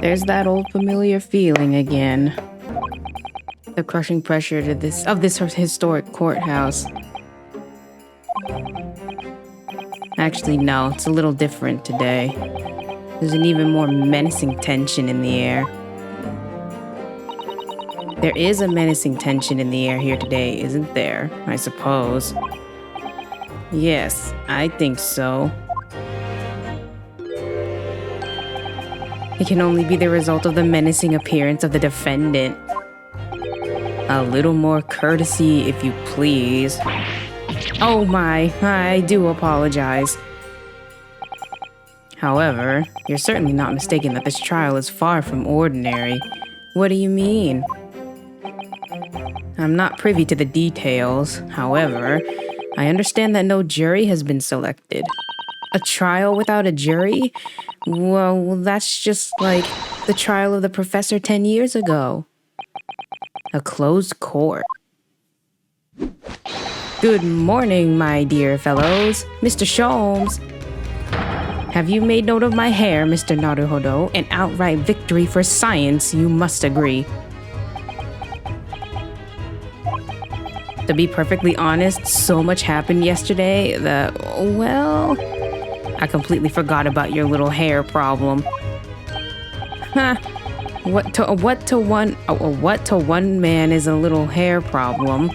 There's that old familiar feeling again. The crushing pressure of this historic courthouse. Actually, no, it's a little different today. There's an even more menacing tension in the air. There is a menacing tension in the air here today, isn't there? I suppose. Yes, I think so. It can only be the result of the menacing appearance of the defendant. A little more courtesy, if you please. Oh my, I do apologize. However, you're certainly not mistaken that this trial is far from ordinary. What do you mean? I'm not privy to the details. However, I understand that no jury has been selected. A trial without a jury? Well, that's just like the trial of the professor 10 years ago. A closed court. Good morning, my dear fellows. Mr. Sholmes. Have you made note of my hair, Mr. Naruhodo? An outright victory for science, you must agree. To be perfectly honest, so much happened yesterday that, well, I completely forgot about your little hair problem. Huh. What to one man is a little hair problem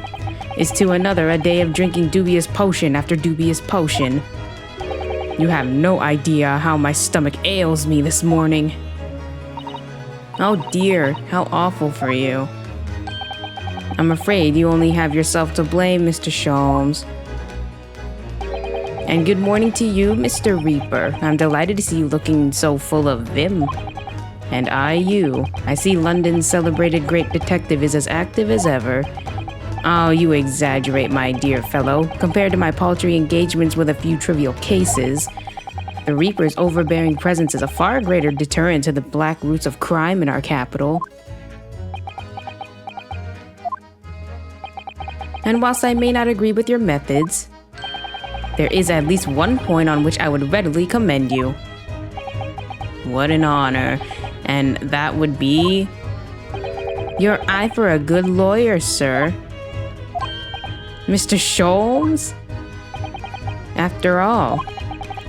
is to another a day of drinking dubious potion after dubious potion. You have no idea how my stomach ails me this morning. Oh dear, how awful for you. I'm afraid you only have yourself to blame, Mr. Sholmes. And good morning to you, Mr. Reaper. I'm delighted to see you looking so full of vim. And I see London's celebrated great detective is as active as ever. Oh, you exaggerate, my dear fellow. Compared to my paltry engagements with a few trivial cases, the Reaper's overbearing presence is a far greater deterrent to the black roots of crime in our capital. And whilst I may not agree with your methods, there is at least one point on which I would readily commend you. What an honor. And that would be your eye for a good lawyer, sir. Mr. Sholmes? After all,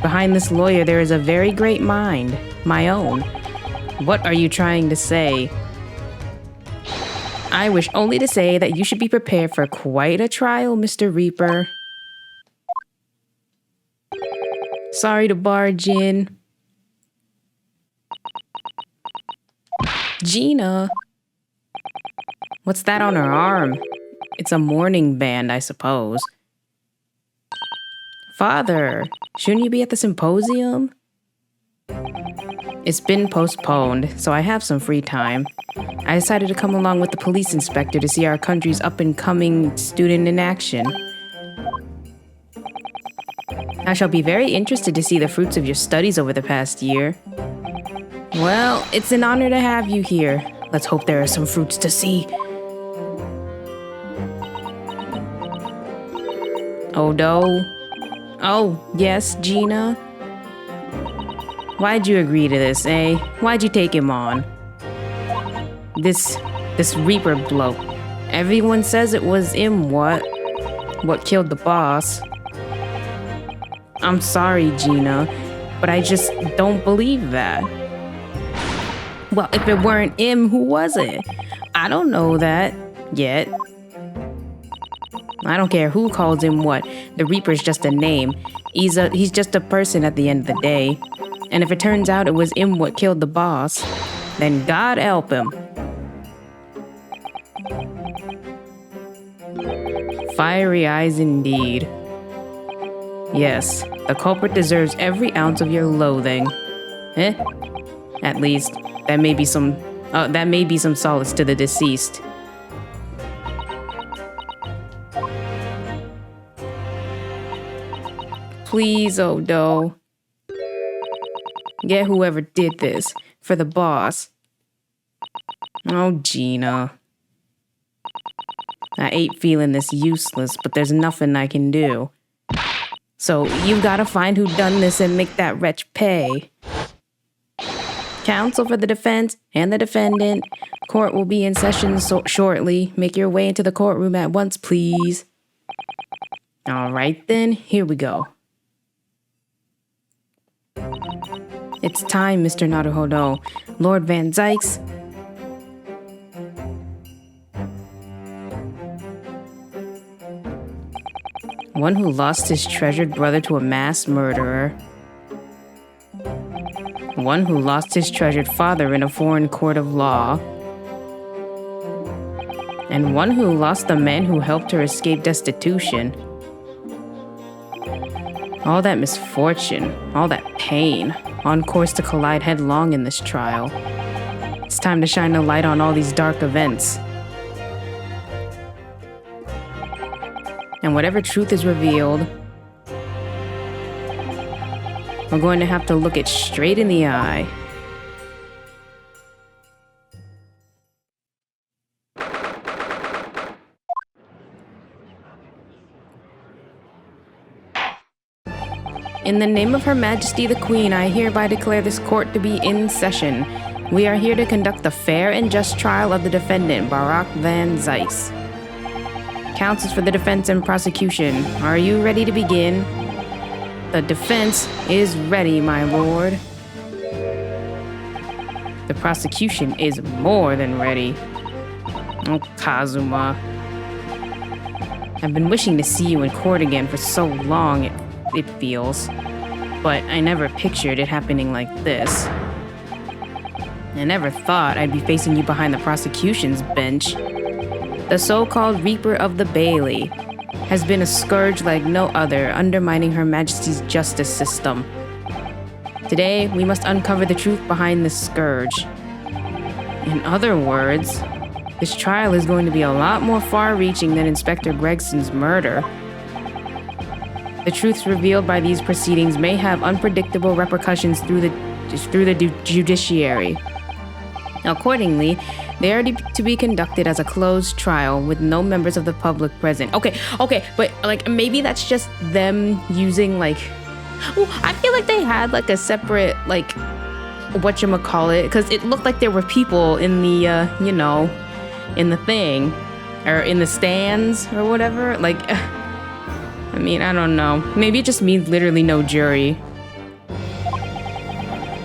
behind this lawyer there is a very great mind, my own. What are you trying to say? I wish only to say that you should be prepared for quite a trial, Mr. Reaper. Sorry to barge in. Gina. What's that on her arm? It's a mourning band, I suppose. Father, shouldn't you be at the symposium? It's been postponed, so I have some free time. I decided to come along with the police inspector to see our country's up-and-coming student in action. I shall be very interested to see the fruits of your studies over the past year. Well, it's an honor to have you here. Let's hope there are some fruits to see. Odo? Oh, yes, Gina? Why'd you agree to this, eh? Why'd you take him on? This Reaper bloke. Everyone says it was him, what killed the boss. I'm sorry, Gina, but I just don't believe that. Well, if it weren't him, who was it? I don't know that yet. I don't care who calls him what. The Reaper's just a name. He's just a person at the end of the day. And if it turns out it was him what killed the boss, then God help him. Fiery eyes indeed. Yes, the culprit deserves every ounce of your loathing. At least, that may be some solace to the deceased. Please, Odo. Get whoever did this for the boss. Oh, Gina. I hate feeling this useless, but there's nothing I can do. So you've got to find who done this and make that wretch pay. Counsel for the defense and the defendant. Court will be in session shortly. Make your way into the courtroom at once, please. All right, then. Here we go. It's time, Mr. Naruhodo. Lord Van Zykes. One who lost his treasured brother to a mass murderer. One who lost his treasured father in a foreign court of law. And one who lost the man who helped her escape destitution. All that misfortune, all that pain, on course to collide headlong in this trial. It's time to shine a light on all these dark events. And whatever truth is revealed, we're going to have to look it straight in the eye. In the name of Her Majesty the Queen, I hereby declare this court to be in session. We are here to conduct the fair and just trial of the defendant, Barak Van Zykes. Counsels for the defense and prosecution, are you ready to begin? The defense is ready, my lord. The prosecution is more than ready. Oh, Kazuma. I've been wishing to see you in court again for so long, it feels. But I never pictured it happening like this. I never thought I'd be facing you behind the prosecution's bench. The so-called Reaper of the Bailey has been a scourge like no other, undermining Her Majesty's justice system. Today, we must uncover the truth behind this scourge. In other words, this trial is going to be a lot more far-reaching than Inspector Gregson's murder. The truths revealed by these proceedings may have unpredictable repercussions through the judiciary. Accordingly, they are to be conducted as a closed trial with no members of the public present. Okay, but like maybe that's just them using like, well, I feel like they had like a separate like whatchamacallit, because it looked like there were people in the in the thing or in the stands or whatever. Like, I mean, I don't know. Maybe it just means literally no jury.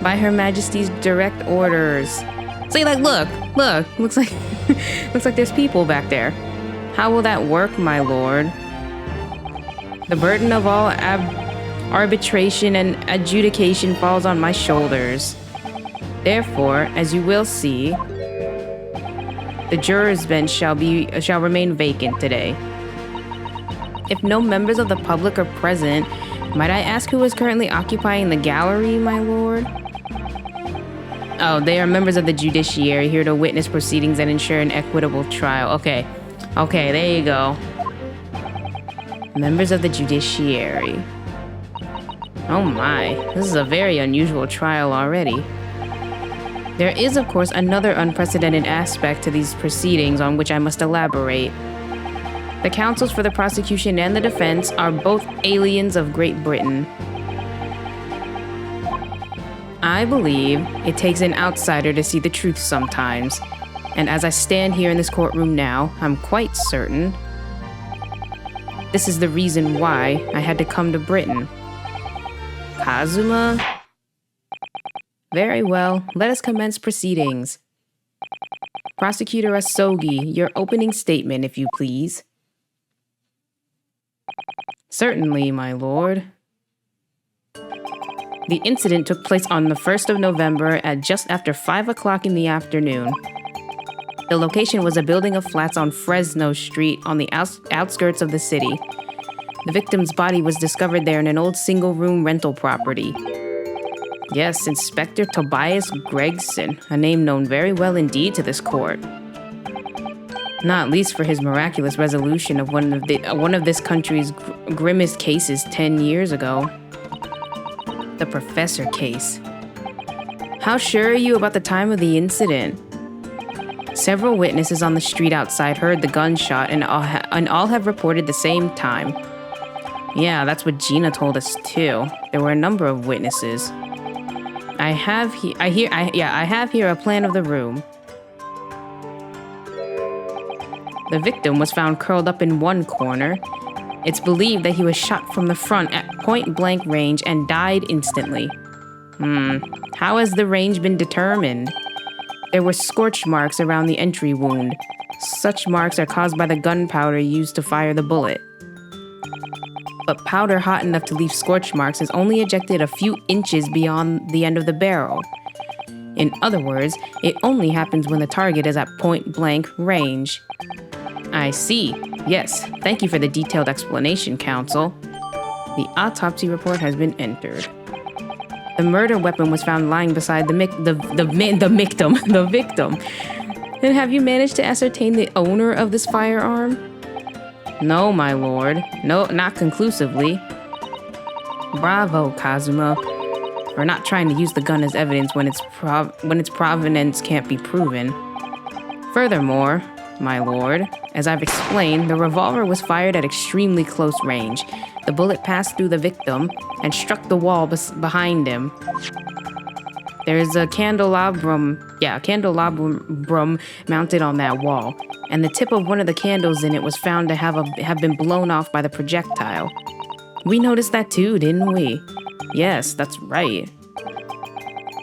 By Her Majesty's direct orders. See, like, look, looks like there's people back there. How will that work, my lord? The burden of all arbitration and adjudication falls on my shoulders. Therefore, as you will see, the jurors' bench shall remain vacant today. If no members of the public are present, might I ask who is currently occupying the gallery, my lord? Oh, they are members of the judiciary here to witness proceedings and ensure an equitable trial. Okay, there you go. Members of the judiciary. Oh my, this is a very unusual trial already. There is, of course, another unprecedented aspect to these proceedings on which I must elaborate. The counsels for the prosecution and the defense are both aliens of Great Britain. I believe it takes an outsider to see the truth sometimes, and as I stand here in this courtroom now, I'm quite certain this is the reason why I had to come to Britain. Kazuma? Very well, let us commence proceedings. Prosecutor Asogi, your opening statement, if you please. Certainly, my lord. The incident took place on the 1st of November at just after 5 o'clock in the afternoon. The location was a building of flats on Fresno Street on the outskirts of the city. The victim's body was discovered there in an old single-room rental property. Yes, Inspector Tobias Gregson, a name known very well indeed to this court. Not least for his miraculous resolution of one of this country's grimmest cases 10 years ago. The Professor case. How sure are you about the time of the incident? Several witnesses on the street outside heard the gunshot and all have reported the same time. Yeah, that's what Gina told us too. There were a number of witnesses. I have here a plan of the room. The victim was found curled up in one corner. It's believed that he was shot from the front at point-blank range and died instantly. How has the range been determined? There were scorch marks around the entry wound. Such marks are caused by the gunpowder used to fire the bullet. But powder hot enough to leave scorch marks is only ejected a few inches beyond the end of the barrel. In other words, it only happens when the target is at point-blank range. I see. Yes, thank you for the detailed explanation, Counsel. The autopsy report has been entered. The murder weapon was found lying beside the victim. And have you managed to ascertain the owner of this firearm? No, my lord. No, not conclusively. Bravo, Kazuma, for not trying to use the gun as evidence when its provenance can't be proven. Furthermore, my lord, as I've explained, the revolver was fired at extremely close range. The bullet passed through the victim and struck the wall behind him. There's a candelabrum mounted on that wall, and the tip of one of the candles in it was found to have been blown off by the projectile. We noticed that too, didn't we? Yes, that's right.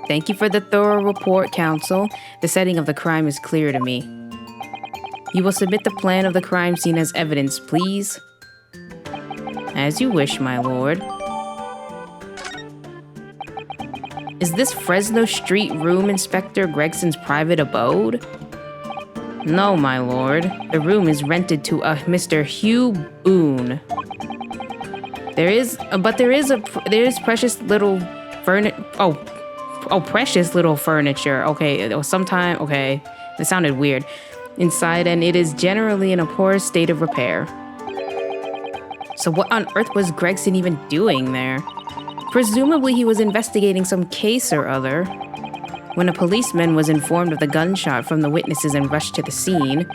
Thank you for the thorough report, Counsel. The setting of the crime is clear to me. You will submit the plan of the crime scene as evidence, please. As you wish, my lord. Is this Fresno Street room Inspector Gregson's private abode? No, my lord. The room is rented to a Mr. Hugh Boone. There is precious little precious little furniture. Okay, that sounded weird. Inside, and it is generally in a poor state of repair. So what on earth was Gregson even doing there? Presumably he was investigating some case or other. When a policeman was informed of the gunshot from the witnesses and rushed to the scene,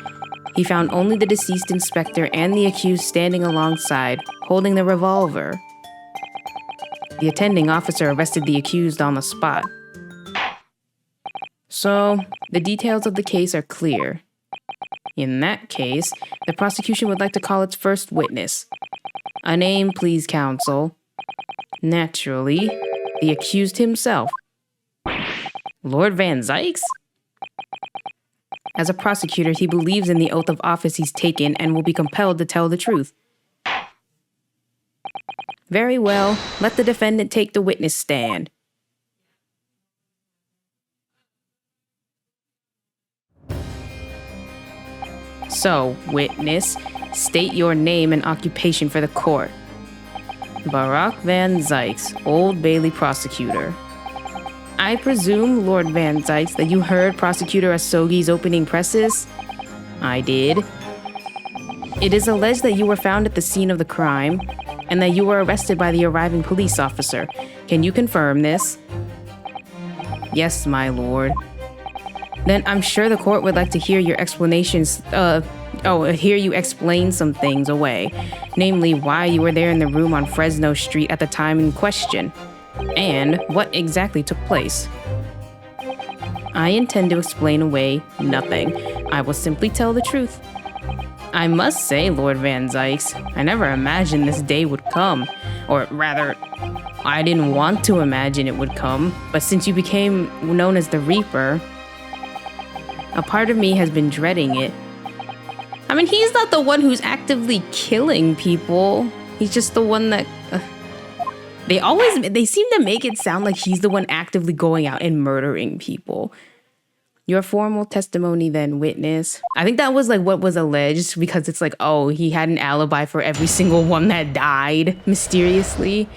he found only the deceased inspector and the accused standing alongside, holding the revolver. The attending officer arrested the accused on the spot. So, the details of the case are clear. In that case, the prosecution would like to call its first witness. A name, please, Counsel. Naturally, the accused himself. Lord Van Zykes? As a prosecutor, he believes in the oath of office he's taken and will be compelled to tell the truth. Very well, let the defendant take the witness stand. So, witness, state your name and occupation for the court. Barack Van Zykes, Old Bailey prosecutor. I presume, Lord Van Zykes, that you heard Prosecutor Asogi's opening presses? I did. It is alleged that you were found at the scene of the crime, and that you were arrested by the arriving police officer. Can you confirm this? Yes, my lord. Then I'm sure the court would like to hear your explanations, hear you explain some things away. Namely, why you were there in the room on Fresno Street at the time in question, and what exactly took place. I intend to explain away nothing. I will simply tell the truth. I must say, Lord Van Zykes, I never imagined this day would come. Or rather, I didn't want to imagine it would come, but since you became known as the Reaper, a part of me has been dreading it. I mean, he's not the one who's actively killing people. He's just the one that... They seem to make it sound like he's the one actively going out and murdering people. Your formal testimony then, witness. I think that was like what was alleged, because it's like, oh, he had an alibi for every single one that died mysteriously.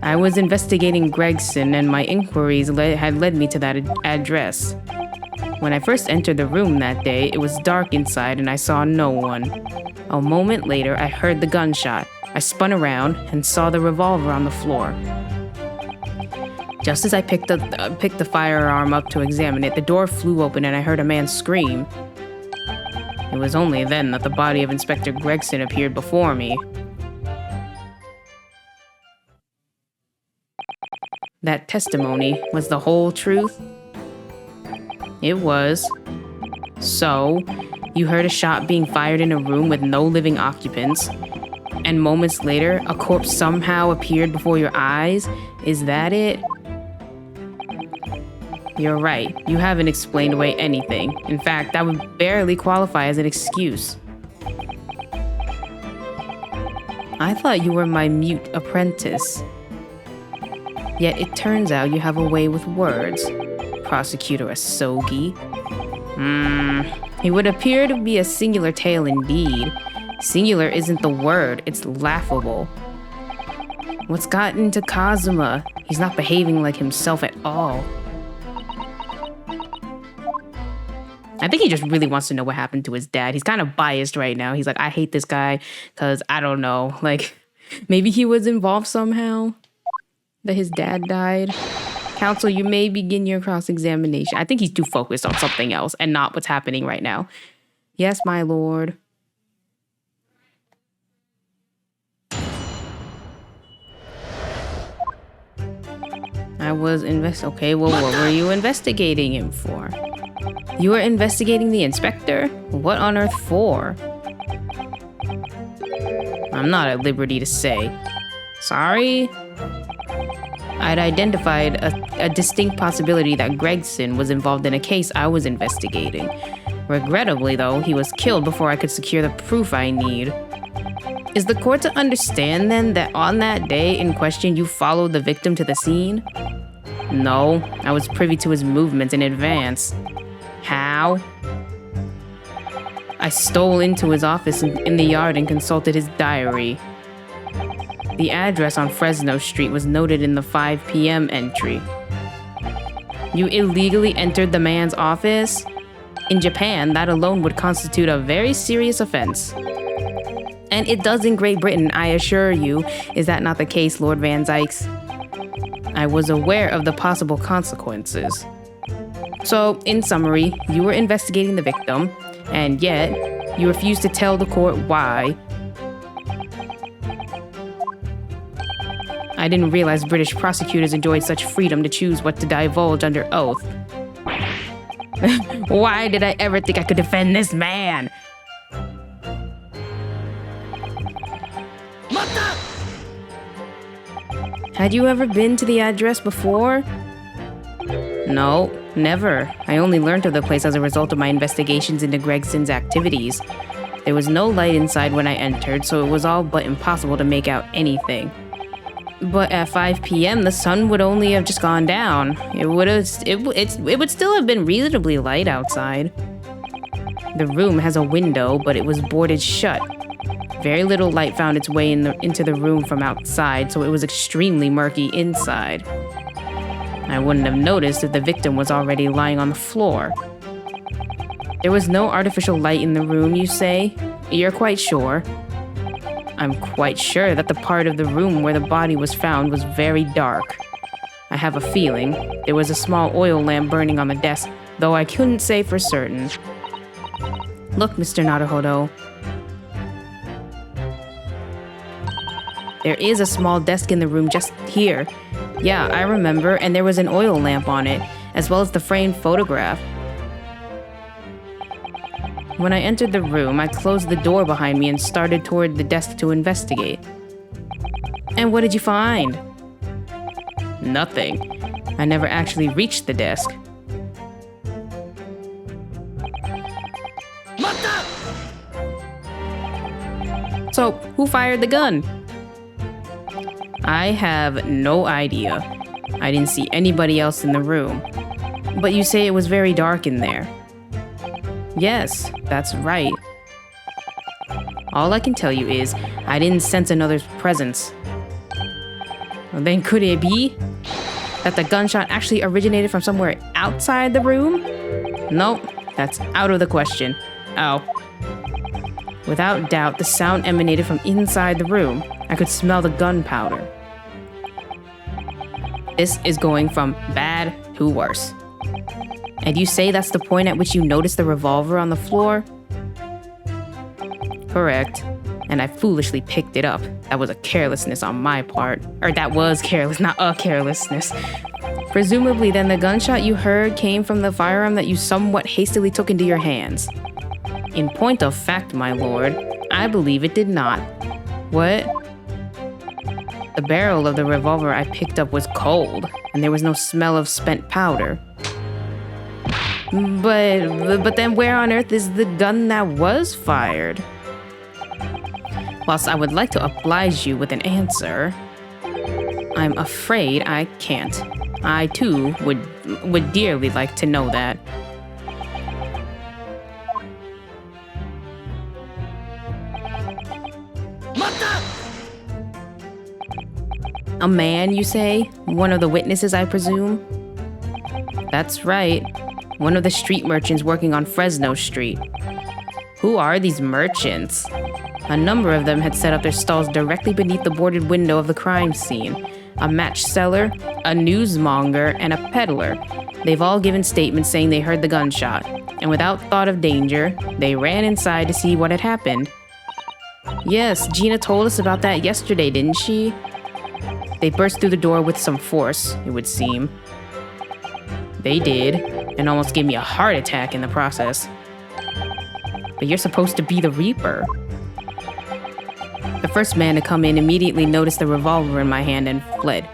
I was investigating Gregson, and my inquiries had led me to that address. When I first entered the room that day, it was dark inside and I saw no one. A moment later, I heard the gunshot. I spun around and saw the revolver on the floor. Just as I picked the firearm up to examine it, the door flew open and I heard a man scream. It was only then that the body of Inspector Gregson appeared before me. That testimony was the whole truth? It was. So, you heard a shot being fired in a room with no living occupants, and moments later, a corpse somehow appeared before your eyes? Is that it? You're right. You haven't explained away anything. In fact, that would barely qualify as an excuse. I thought you were my mute apprentice. Yet it turns out you have a way with words, Prosecutor Asogi. It would appear to be a singular tale indeed. Singular isn't the word, it's laughable. What's gotten into Kazuma? He's not behaving like himself at all. I think he just really wants to know what happened to his dad. He's kind of biased right now. He's like, I hate this guy because I don't know. Like, maybe he was involved somehow that his dad died. Counsel, you may begin your cross-examination. I think he's too focused on something else and not what's happening right now. Yes, my lord. Okay, well, what were you investigating him for? You were investigating the inspector? What on earth for? I'm not at liberty to say. Sorry? I'd identified a distinct possibility that Gregson was involved in a case I was investigating. Regrettably, though, he was killed before I could secure the proof I need. Is the court to understand, then, that on that day in question you followed the victim to the scene? No, I was privy to his movements in advance. How? I stole into his office in the yard and consulted his diary. The address on Fresno Street was noted in the 5 p.m. entry. You illegally entered the man's office? In Japan, that alone would constitute a very serious offense. And it does in Great Britain, I assure you. Is that not the case, Lord Van Zykes? I was aware of the possible consequences. So, in summary, you were investigating the victim, and yet, you refused to tell the court why. I didn't realize British prosecutors enjoyed such freedom to choose what to divulge under oath. Why did I ever think I could defend this man? Had you ever been to the address before? No, never. I only learned of the place as a result of my investigations into Gregson's activities. There was no light inside when I entered, so it was all but impossible to make out anything. But at 5 p.m., the sun would only have just gone down. It would still have been reasonably light outside. The room has a window, but it was boarded shut. Very little light found its way into the room from outside, so it was extremely murky inside. I wouldn't have noticed if the victim was already lying on the floor. There was no artificial light in the room, you say? You're quite sure? I'm quite sure that the part of the room where the body was found was very dark. I have a feeling there was a small oil lamp burning on the desk, though I couldn't say for certain. Look, Mr. Naruhodo. There is a small desk in the room just here. Yeah, I remember, and there was an oil lamp on it, as well as the framed photograph. When I entered the room, I closed the door behind me and started toward the desk to investigate. And what did you find? Nothing. I never actually reached the desk. So, who fired the gun? I have no idea. I didn't see anybody else in the room. But you say it was very dark in there. Yes, that's right. All I can tell you is, I didn't sense another's presence. Well, then could it be that the gunshot actually originated from somewhere outside the room? Nope, that's out of the question. Oh. Without doubt, the sound emanated from inside the room. I could smell the gunpowder. This is going from bad to worse. And you say that's the point at which you noticed the revolver on the floor? Correct. and I foolishly picked it up. That was a carelessness on my part. Or that was careless, not a carelessness. Presumably then the gunshot you heard came from the firearm that you somewhat hastily took into your hands. In point of fact, my lord, I believe it did not. What? The barrel of the revolver I picked up was cold, and there was no smell of spent powder. But then where on earth is the gun that was fired? Whilst I would like to oblige you with an answer, I'm afraid I can't. I too would dearly like to know that. A man, you say? One of the witnesses, I presume? That's right. One of the street merchants working on Fresno Street. Who are these merchants? A number of them had set up their stalls directly beneath the boarded window of the crime scene. A match seller, a newsmonger, and a peddler. They've all given statements saying they heard the gunshot, and without thought of danger, they ran inside to see what had happened. Yes, Gina told us about that yesterday, didn't she? They burst through the door with some force, it would seem. They did, and almost gave me a heart attack in the process. But you're supposed to be the Reaper. The first man to come in immediately noticed the revolver in my hand and fled.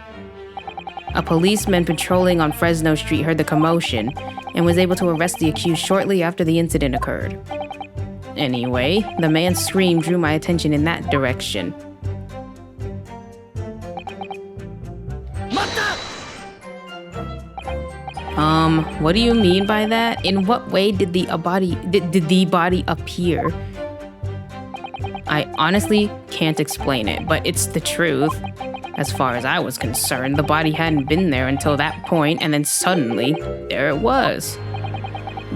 A policeman patrolling on Fresno Street heard the commotion and was able to arrest the accused shortly after the incident occurred. Anyway, the man's scream drew my attention in that direction. What do you mean by that? In what way did the body appear? I honestly can't explain it, but it's the truth. As far as I was concerned, the body hadn't been there until that point, and then suddenly, there it was.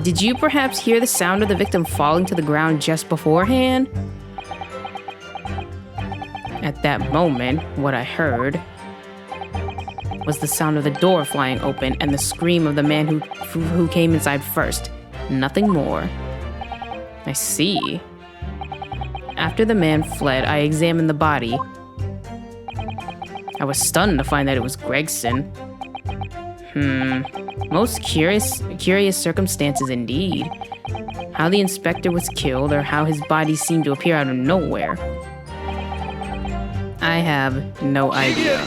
Did you perhaps hear the sound of the victim falling to the ground just beforehand? At that moment, what I heard was the sound of the door flying open and the scream of the man who came inside first. Nothing more. I see. After the man fled, I examined the body. I was stunned to find that it was Gregson. Most curious circumstances indeed. How the inspector was killed or how his body seemed to appear out of nowhere. I have no idea.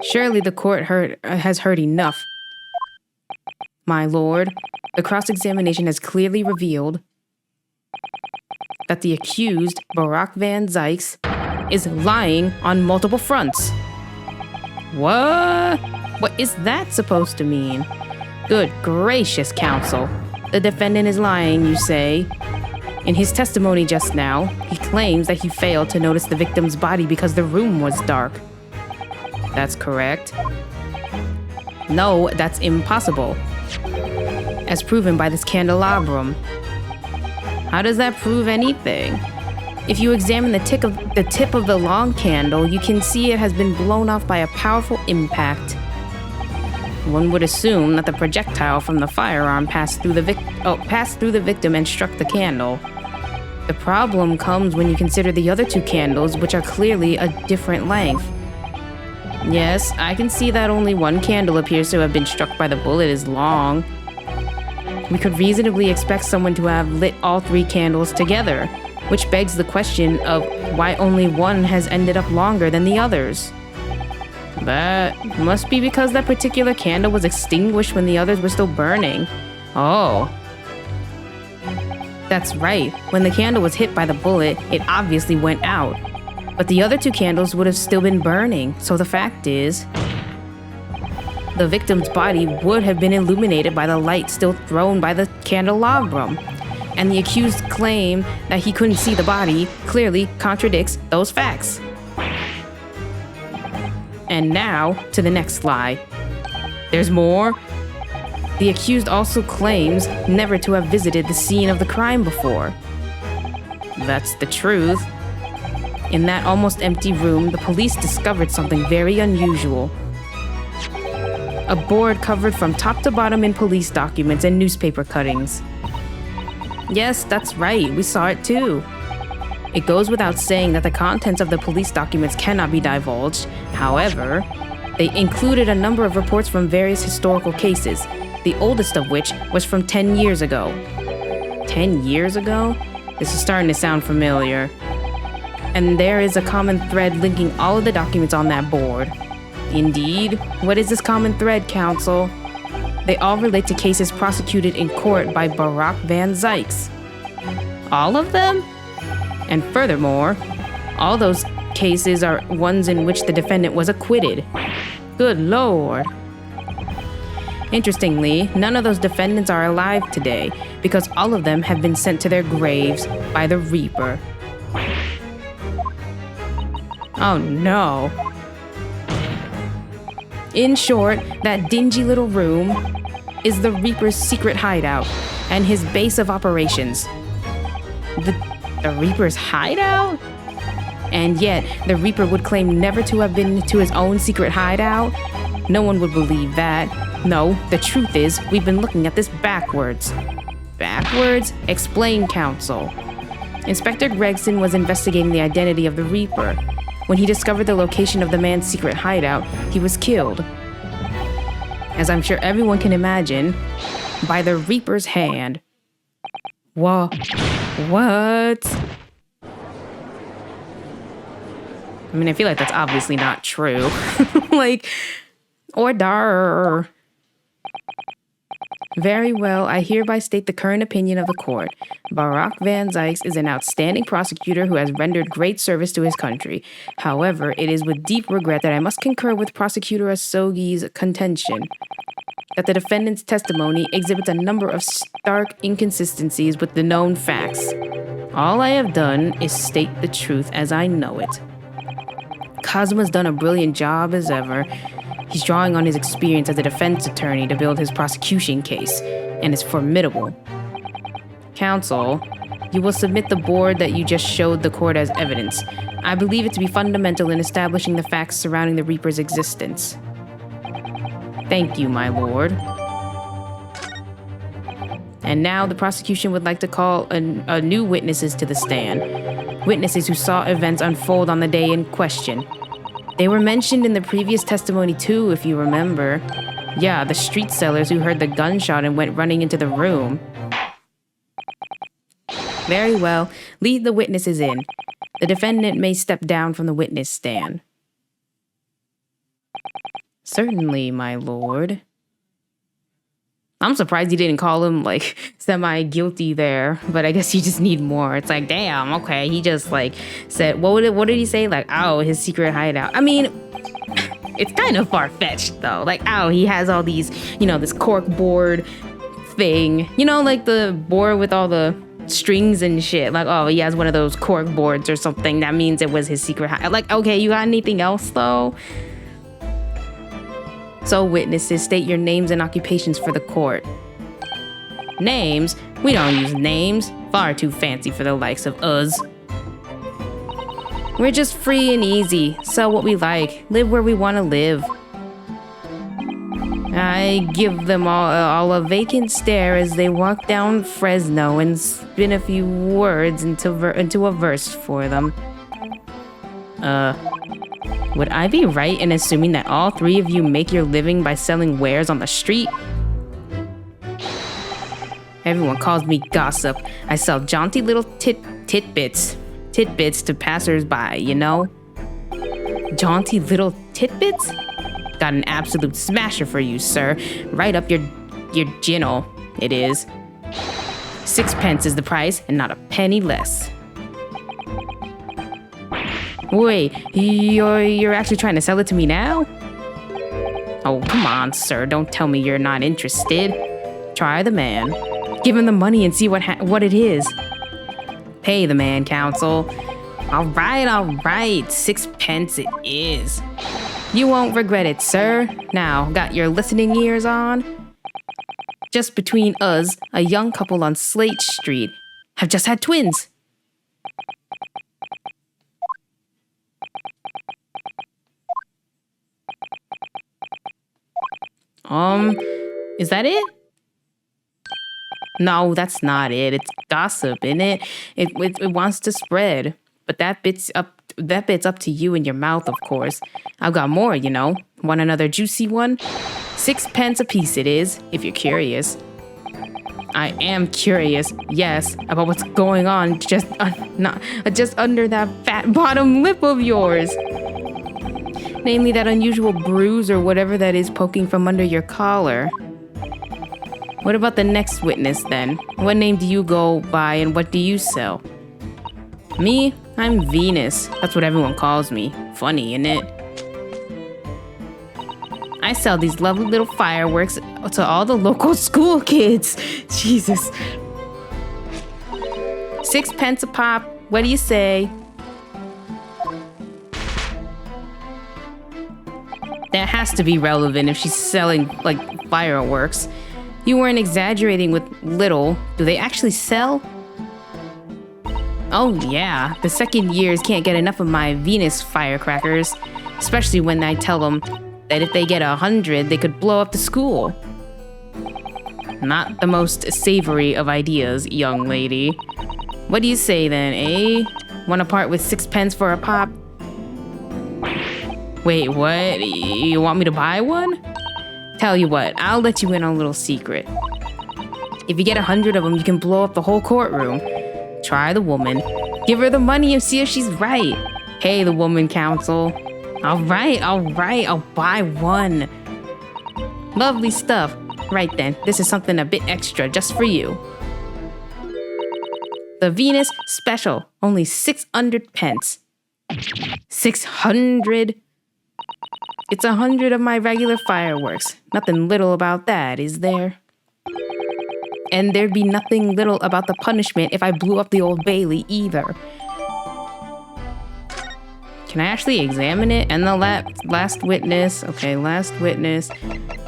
Surely the court has heard enough. My lord, the cross-examination has clearly revealed that the accused, Barack Van Zykes, is lying on multiple fronts. What? What is that supposed to mean? Good gracious, counsel. The defendant is lying, you say? In his testimony just now, he claims that he failed to notice the victim's body because the room was dark. That's correct. No, that's impossible. As proven by this candelabrum. How does that prove anything? If you examine the tip of the long candle, you can see it has been blown off by a powerful impact. One would assume that the projectile from the firearm passed through the victim and struck the candle. The problem comes when you consider the other two candles, which are clearly a different length. Yes, I can see that only one candle appears to have been struck by the bullet is long. We could reasonably expect someone to have lit all three candles together, which begs the question of why only one has ended up longer than the others. That must be because that particular candle was extinguished when the others were still burning. Oh. That's right. When the candle was hit by the bullet, it obviously went out. But the other two candles would have still been burning, so the fact is, the victim's body would have been illuminated by the light still thrown by the candelabrum. And the accused's claim that he couldn't see the body clearly contradicts those facts. And now, to the next lie. There's more. The accused also claims never to have visited the scene of the crime before. That's the truth. In that almost empty room, the police discovered something very unusual. A board covered from top to bottom in police documents and newspaper cuttings. Yes, that's right. We saw it too. It goes without saying that the contents of the police documents cannot be divulged. However, they included a number of reports from various historical cases, the oldest of which was from 10 years ago. 10 years ago? This is starting to sound familiar. And there is a common thread linking all of the documents on that board. Indeed. What is this common thread, Counsel? They all relate to cases prosecuted in court by Barack Van Zykes. All of them? And furthermore, all those cases are ones in which the defendant was acquitted. Good Lord. Interestingly, none of those defendants are alive today because all of them have been sent to their graves by the Reaper. Oh no. In short, that dingy little room is the Reaper's secret hideout and his base of operations. The Reaper's hideout? And yet, the Reaper would claim never to have been to his own secret hideout? No one would believe that. No, the truth is, we've been looking at this backwards. Backwards? Explain, Counsel. Inspector Gregson was investigating the identity of the Reaper. When he discovered the location of the man's secret hideout, he was killed. As I'm sure everyone can imagine, by the Reaper's hand. Whoa. What? I mean, I feel like that's obviously not true. Order. Very well, I hereby state the current opinion of the court. Barack Van Zykes is an outstanding prosecutor who has rendered great service to his country. However, it is with deep regret that I must concur with Prosecutor Asogi's contention that the defendant's testimony exhibits a number of stark inconsistencies with the known facts. All I have done is state the truth as I know it. Kazuma's done a brilliant job as ever. He's drawing on his experience as a defense attorney to build his prosecution case, and is formidable. Counsel, you will submit the board that you just showed the court as evidence. I believe it to be fundamental in establishing the facts surrounding the Reaper's existence. Thank you, my lord. And now the prosecution would like to call new witnesses to the stand. Witnesses who saw events unfold on the day in question. They were mentioned in the previous testimony too, if you remember. Yeah, the street sellers who heard the gunshot and went running into the room. Very well, lead the witnesses in. The defendant may step down from the witness stand. Certainly, my lord. I'm surprised you didn't call him, semi-guilty there, but I guess you just need more. It's like, damn, okay, he just, said, what did he say? His secret hideout. I mean, it's kind of far-fetched, though. He has all these, this cork board thing. The board with all the strings and shit. He has one of those cork boards or something. That means it was his secret hideout. Okay, you got anything else, though? So, witnesses, state your names and occupations for the court. Names? We don't use names. Far too fancy for the likes of us. We're just free and easy. Sell what we like. Live where we want to live. I give them all a vacant stare as they walk down Fresno and spin a few words into a verse for them. Would I be right in assuming that all three of you make your living by selling wares on the street? Everyone calls me gossip. I sell jaunty little tidbits to passers-by, Jaunty little tidbits? Got an absolute smasher for you, sir. Right up your ginnel, it is. 6 pence is the price, and not a penny less. Wait, you're actually trying to sell it to me now? Oh, come on, sir. Don't tell me you're not interested. Try the man. Give him the money and see what it is. Pay the man, Counsel. All right. 6 pence it is. You won't regret it, sir. Now, got your listening ears on? Just between us, a young couple on Slate Street have just had twins. Is that it? No, that's not it. It's gossip, isn't it? It wants to spread. But that bit's up to you and your mouth, of course. I've got more, you know. Want another juicy one? 6 pence a piece it is, if you're curious. I am curious, yes, about what's going on just under that fat bottom lip of yours. Namely, that unusual bruise or whatever that is poking from under your collar. What about the next witness, then? What name do you go by and what do you sell? Me? I'm Venus. That's what everyone calls me. Funny, isn't it? I sell these lovely little fireworks to all the local school kids. Jesus. 6 pence a pop. What do you say? That has to be relevant if she's selling, like, fireworks. You weren't exaggerating with little. Do they actually sell? Oh, yeah. The second years can't get enough of my Venus firecrackers. Especially when I tell them that if they get 100, they could blow up the school. Not the most savory of ideas, young lady. What do you say then, eh? Want to part with 6 pence for a pop? Wait, what? You want me to buy one? Tell you what, I'll let you in on a little secret. If you get 100 of them, you can blow up the whole courtroom. Try the woman. Give her the money and see if she's right. Hey, the woman counsel. All right, I'll buy one. Lovely stuff. Right then, this is something a bit extra just for you. The Venus Special, only 600 pence. 600? It's 100 of my regular fireworks. Nothing little about that, is there? And there'd be nothing little about the punishment if I blew up the Old Bailey either. Can I actually examine it? And the last witness. Okay, last witness.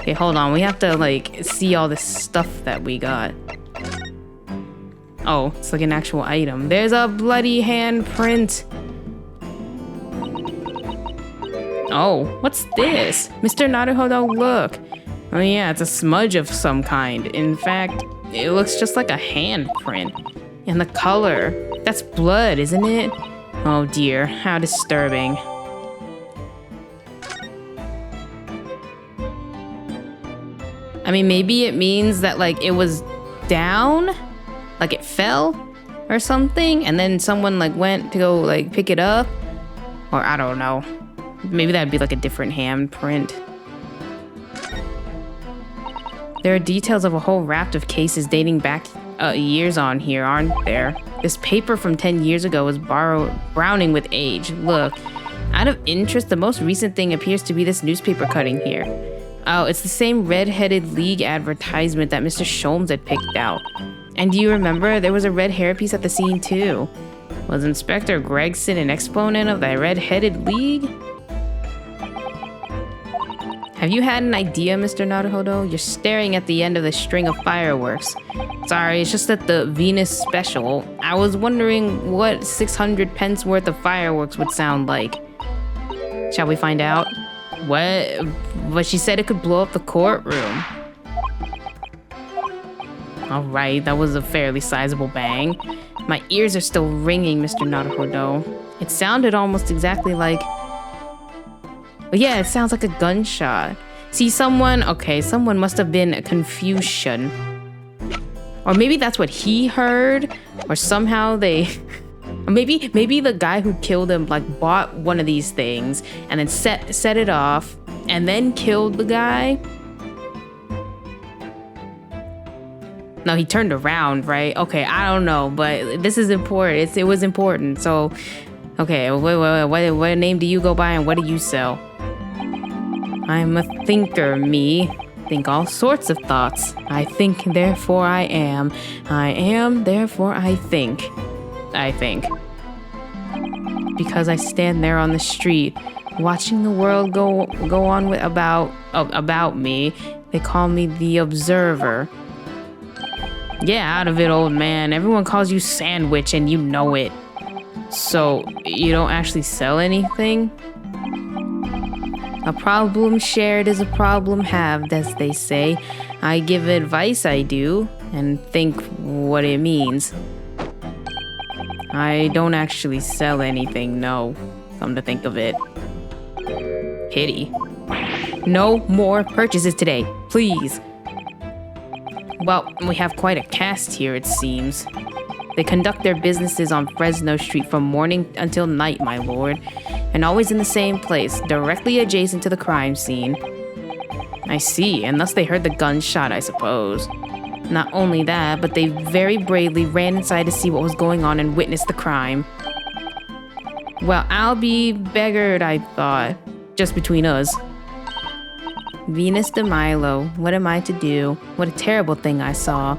Okay, hold on. We have to, like, see all this stuff that we got. Oh, it's like an actual item. There's a bloody handprint. Oh, what's this? Mr. Naruhodo, look. Oh yeah, it's a smudge of some kind. In fact, it looks just like a handprint. And the color, that's blood, isn't it? Oh dear, how disturbing. I mean, maybe it means that, like, it was down, like it fell or something, and then someone, like, went to go, like, pick it up, or I don't know. Maybe that'd be like a different handprint. There are details of a whole raft of cases dating back years on here, aren't there? This paper from 10 years ago was browning with age. Look, out of interest, the most recent thing appears to be this newspaper cutting here. Oh, it's the same Red-Headed League advertisement that Mr. Sholmes had picked out. And do you remember, there was a red hairpiece at the scene too. Was Inspector Gregson an exponent of the Red-Headed League? Have you had an idea, Mr. Naruhodo? You're staring at the end of the string of fireworks. Sorry, it's just that the Venus Special. I was wondering what 600 pence worth of fireworks would sound like. Shall we find out? What? But she said it could blow up the courtroom. All right, that was a fairly sizable bang. My ears are still ringing, Mr. Naruhodo. It sounded almost exactly like... But yeah, it sounds like a gunshot. See, someone must have been a Confucian. Or maybe that's what he heard. Or somehow they... maybe the guy who killed him, like, bought one of these things and then set it off and then killed the guy. No, he turned around, right? Okay, I don't know, but this is important. It was important. So, okay, what name do you go by and what do you sell? I'm a thinker, me. Think all sorts of thoughts. I think, therefore I am. I am, therefore I think. I think. Because I stand there on the street, watching the world go on with about me, they call me the observer. Yeah, out of it, old man. Everyone calls you Sandwich and you know it. So, you don't actually sell anything? A problem shared is a problem halved, as they say. I give advice, I do. and think what it means. I don't actually sell anything, no. Come to think of it. Pity. No more purchases today, please. Well, we have quite a cast here, it seems. They conduct their businesses on Fresno Street from morning until night, my lord, and always in the same place, directly adjacent to the crime scene. I see, and thus they heard the gunshot, I suppose. Not only that, but they very bravely ran inside to see what was going on and witnessed the crime. Well, I'll be beggared, I thought. Just between us. Venus de Milo, what am I to do? What a terrible thing I saw.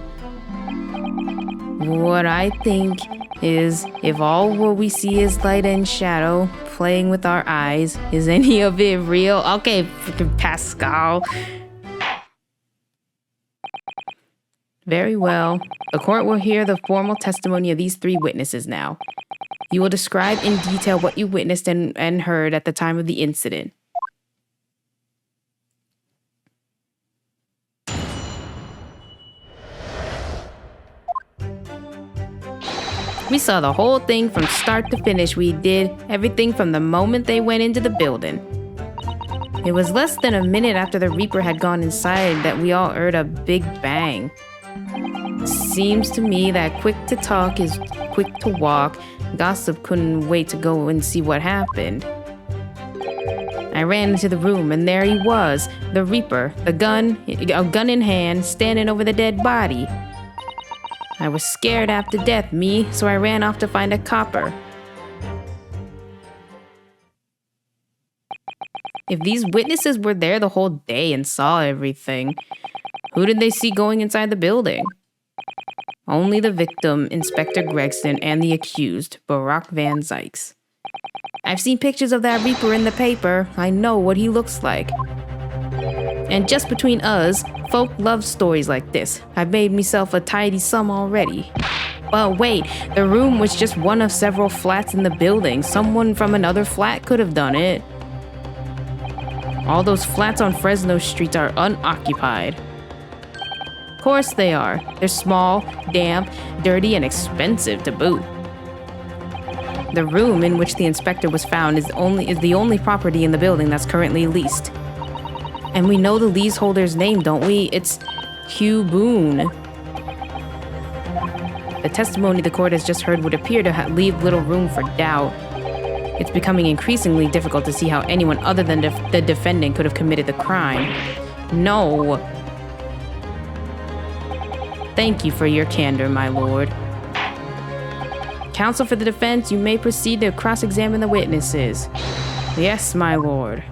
What I think is, if all what we see is light and shadow, playing with our eyes, is any of it real? Okay, freaking Pascal. Very well. The court will hear the formal testimony of these 3 witnesses now. You will describe in detail what you witnessed and heard at the time of the incident. We saw the whole thing from start to finish. We did everything from the moment they went into the building. It was less than a minute after the Reaper had gone inside that we all heard a big bang. Seems to me that quick to talk is quick to walk. Gossip couldn't wait to go and see what happened. I ran into the room and there he was, the Reaper, a gun in hand, standing over the dead body. I was scared after death, me, so I ran off to find a copper. If these witnesses were there the whole day and saw everything, who did they see going inside the building? Only the victim, Inspector Gregson, and the accused, Barack Van Zykes. I've seen pictures of that Reaper in the paper. I know what he looks like. And just between us, folk love stories like this. I've made myself a tidy sum already. Well, wait, the room was just one of several flats in the building. Someone from another flat could have done it. All those flats on Fresno Street are unoccupied. Of course they are. They're small, damp, dirty, and expensive to boot. The room in which the inspector was found is the only property in the building that's currently leased. And we know the leaseholder's name, don't we? It's Hugh Boone. The testimony the court has just heard would appear to leave little room for doubt. It's becoming increasingly difficult to see how anyone other than the defendant could have committed the crime. No. Thank you for your candor, my lord. Counsel for the defense, you may proceed to cross-examine the witnesses. Yes, my lord.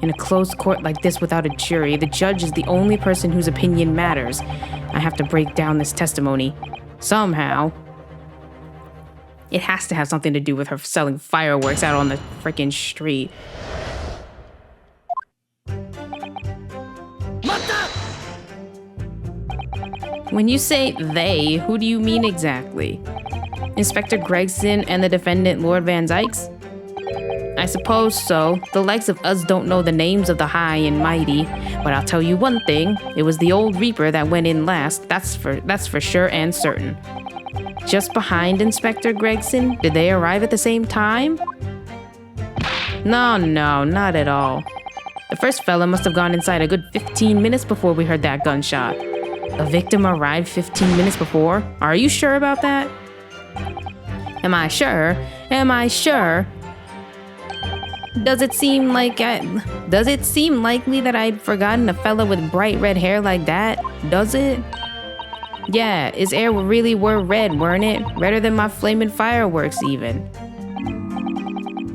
In a closed court like this without a jury, the judge is the only person whose opinion matters. I have to break down this testimony. Somehow. It has to have something to do with her selling fireworks out on the frickin' street. When you say they, who do you mean exactly? Inspector Gregson and the defendant, Lord Van Zykes? I suppose so. The likes of us don't know the names of the high and mighty. But I'll tell you one thing. It was the old Reaper that went in last. That's for sure and certain. Just behind Inspector Gregson? Did they arrive at the same time? No, not at all. The first fella must have gone inside a good 15 minutes before we heard that gunshot. The victim arrived 15 minutes before? Are you sure about that? Am I sure? Does it seem likely that I'd forgotten a fella with bright red hair like that? Does it? Yeah, his hair really were red, weren't it? Redder than my flaming fireworks even.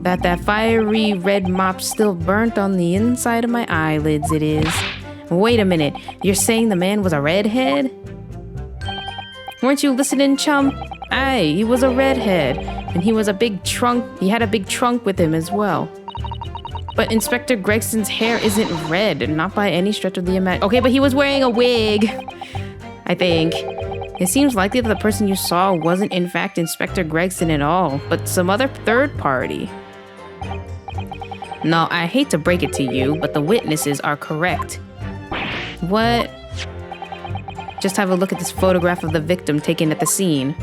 That fiery red mop still burnt on the inside of my eyelids, it is. Wait a minute, you're saying the man was a redhead? Weren't you listening, chum? Aye, he was a redhead, and he had a big trunk with him as well. But Inspector Gregson's hair isn't red, not by any stretch of the imagination. Okay, but he was wearing a wig, I think. It seems likely that the person you saw wasn't in fact Inspector Gregson at all, but some other third party. No, I hate to break it to you, but the witnesses are correct. What? Just have a look at this photograph of the victim taken at the scene.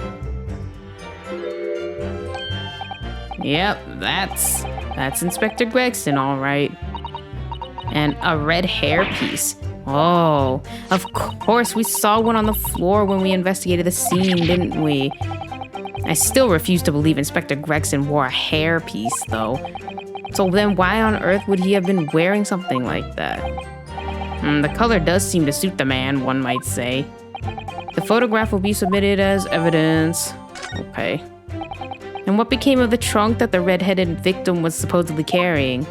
Yep, that's Inspector Gregson, all right. And a red hairpiece. Oh, of course, we saw one on the floor when we investigated the scene, didn't we? I still refuse to believe Inspector Gregson wore a hairpiece, though. So then why on earth would he have been wearing something like that? The color does seem to suit the man, one might say. The photograph will be submitted as evidence. Okay. And what became of the trunk that the red-headed victim was supposedly carrying?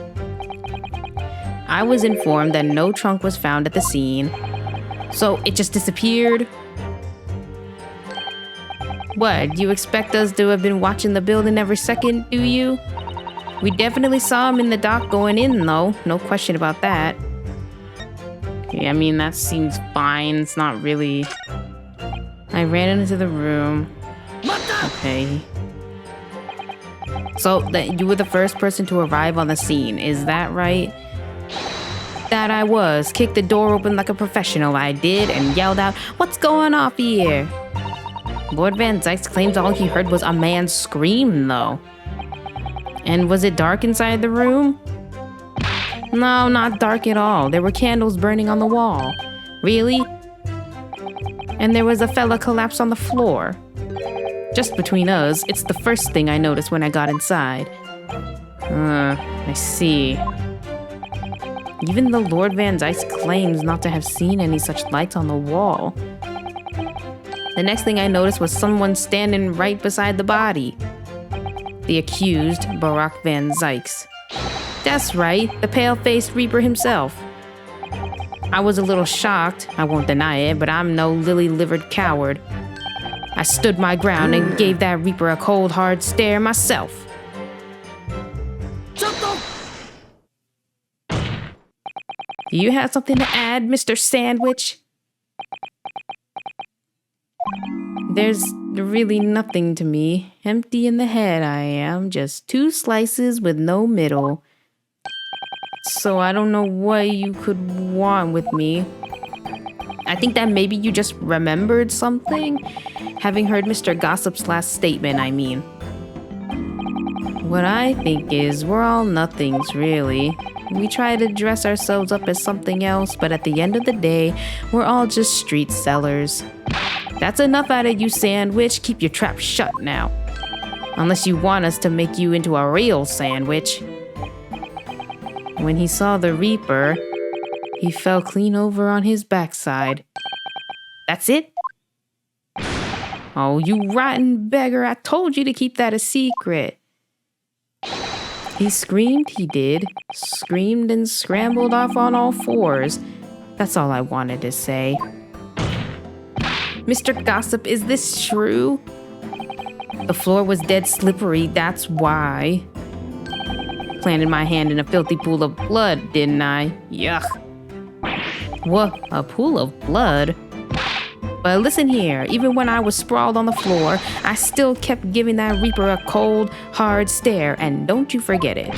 I was informed that no trunk was found at the scene. So it just disappeared? What, do you expect us to have been watching the building every second, do you? We definitely saw him in the dock going in, though. No question about that. Okay, I mean, that seems fine. It's not really... I ran into the room. Okay. So, you were the first person to arrive on the scene, is that right? That I was. Kicked the door open like a professional, I did, and yelled out, "What's going on here?" Lord Van Zykes claims all he heard was a man scream, though. And was it dark inside the room? No, not dark at all. There were candles burning on the wall. Really? And there was a fella collapsed on the floor. Just between us, it's the first thing I noticed when I got inside. I see. Even though Lord Van Zykes claims not to have seen any such lights on the wall. The next thing I noticed was someone standing right beside the body. The accused, Barack Van Zykes. That's right, the pale-faced Reaper himself. I was a little shocked, I won't deny it, but I'm no lily-livered coward. I stood my ground and gave that Reaper a cold, hard stare myself. Do you have something to add, Mr. Sandwich? There's really nothing to me. Empty in the head I am, just 2 slices with no middle. So I don't know what you could want with me. I think that maybe you just remembered something? Having heard Mr. Gossip's last statement, I mean. What I think is we're all nothings, really. We try to dress ourselves up as something else, but at the end of the day, we're all just street sellers. That's enough out of you, Sandwich. Keep your trap shut now. Unless you want us to make you into a real sandwich. When he saw the Reaper, he fell clean over on his backside. That's it? Oh, you rotten beggar, I told you to keep that a secret. He screamed, he did. Screamed and scrambled off on all 4s. That's all I wanted to say. Mr. Gossip, is this true? The floor was dead slippery, that's why. Planted my hand in a filthy pool of blood, didn't I? Yuck. What? A pool of blood? But listen here, even when I was sprawled on the floor, I still kept giving that Reaper a cold, hard stare, and don't you forget it.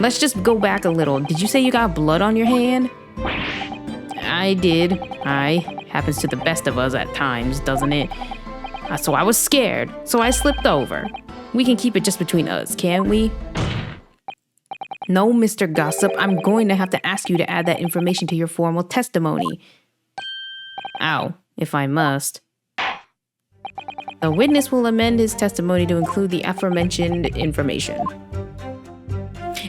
Let's just go back a little. Did you say you got blood on your hand? I did. Happens to the best of us at times, doesn't it? So I was scared, so I slipped over. We can keep it just between us, can't we? No, Mr. Gossip, I'm going to have to ask you to add that information to your formal testimony. Ow, if I must. The witness will amend his testimony to include the aforementioned information.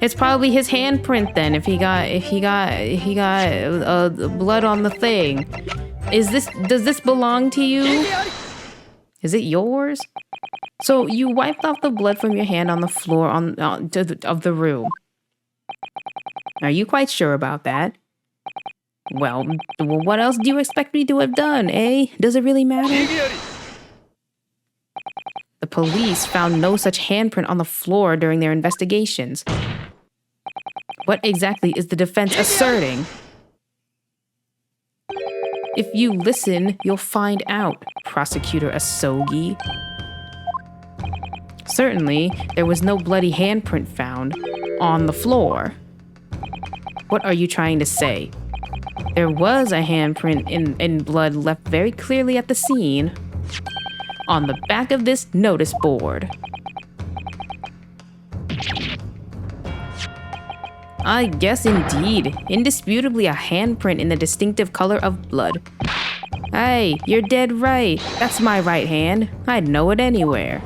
It's probably his handprint then, if he got blood on the thing. Does this belong to you? Is it yours? So you wiped off the blood from your hand on the floor of the room. Are you quite sure about that? Well, what else do you expect me to have done, eh? Does it really matter? The police found no such handprint on the floor during their investigations. What exactly is the defense asserting? If you listen, you'll find out, Prosecutor Asogi. Certainly, there was no bloody handprint found on the floor. What are you trying to say? There was a handprint in blood left very clearly at the scene on the back of this notice board. I guess indeed. Indisputably a handprint in the distinctive color of blood. Hey, you're dead right. That's my right hand. I'd know it anywhere.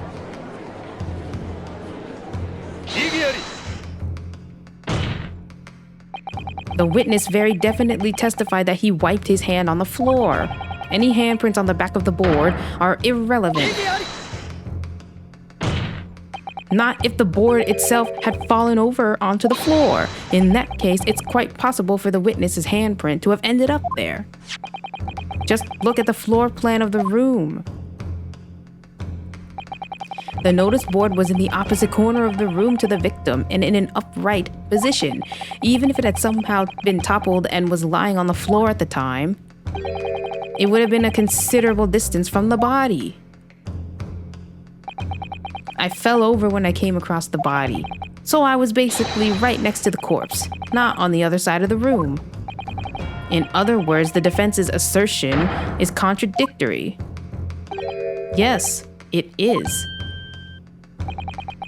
The witness very definitely testified that he wiped his hand on the floor. Any handprints on the back of the board are irrelevant. Not if the board itself had fallen over onto the floor. In that case, it's quite possible for the witness's handprint to have ended up there. Just look at the floor plan of the room. The notice board was in the opposite corner of the room to the victim and in an upright position. Even if it had somehow been toppled and was lying on the floor at the time, it would have been a considerable distance from the body. I fell over when I came across the body, so I was basically right next to the corpse, not on the other side of the room. In other words, the defense's assertion is contradictory. Yes, it is.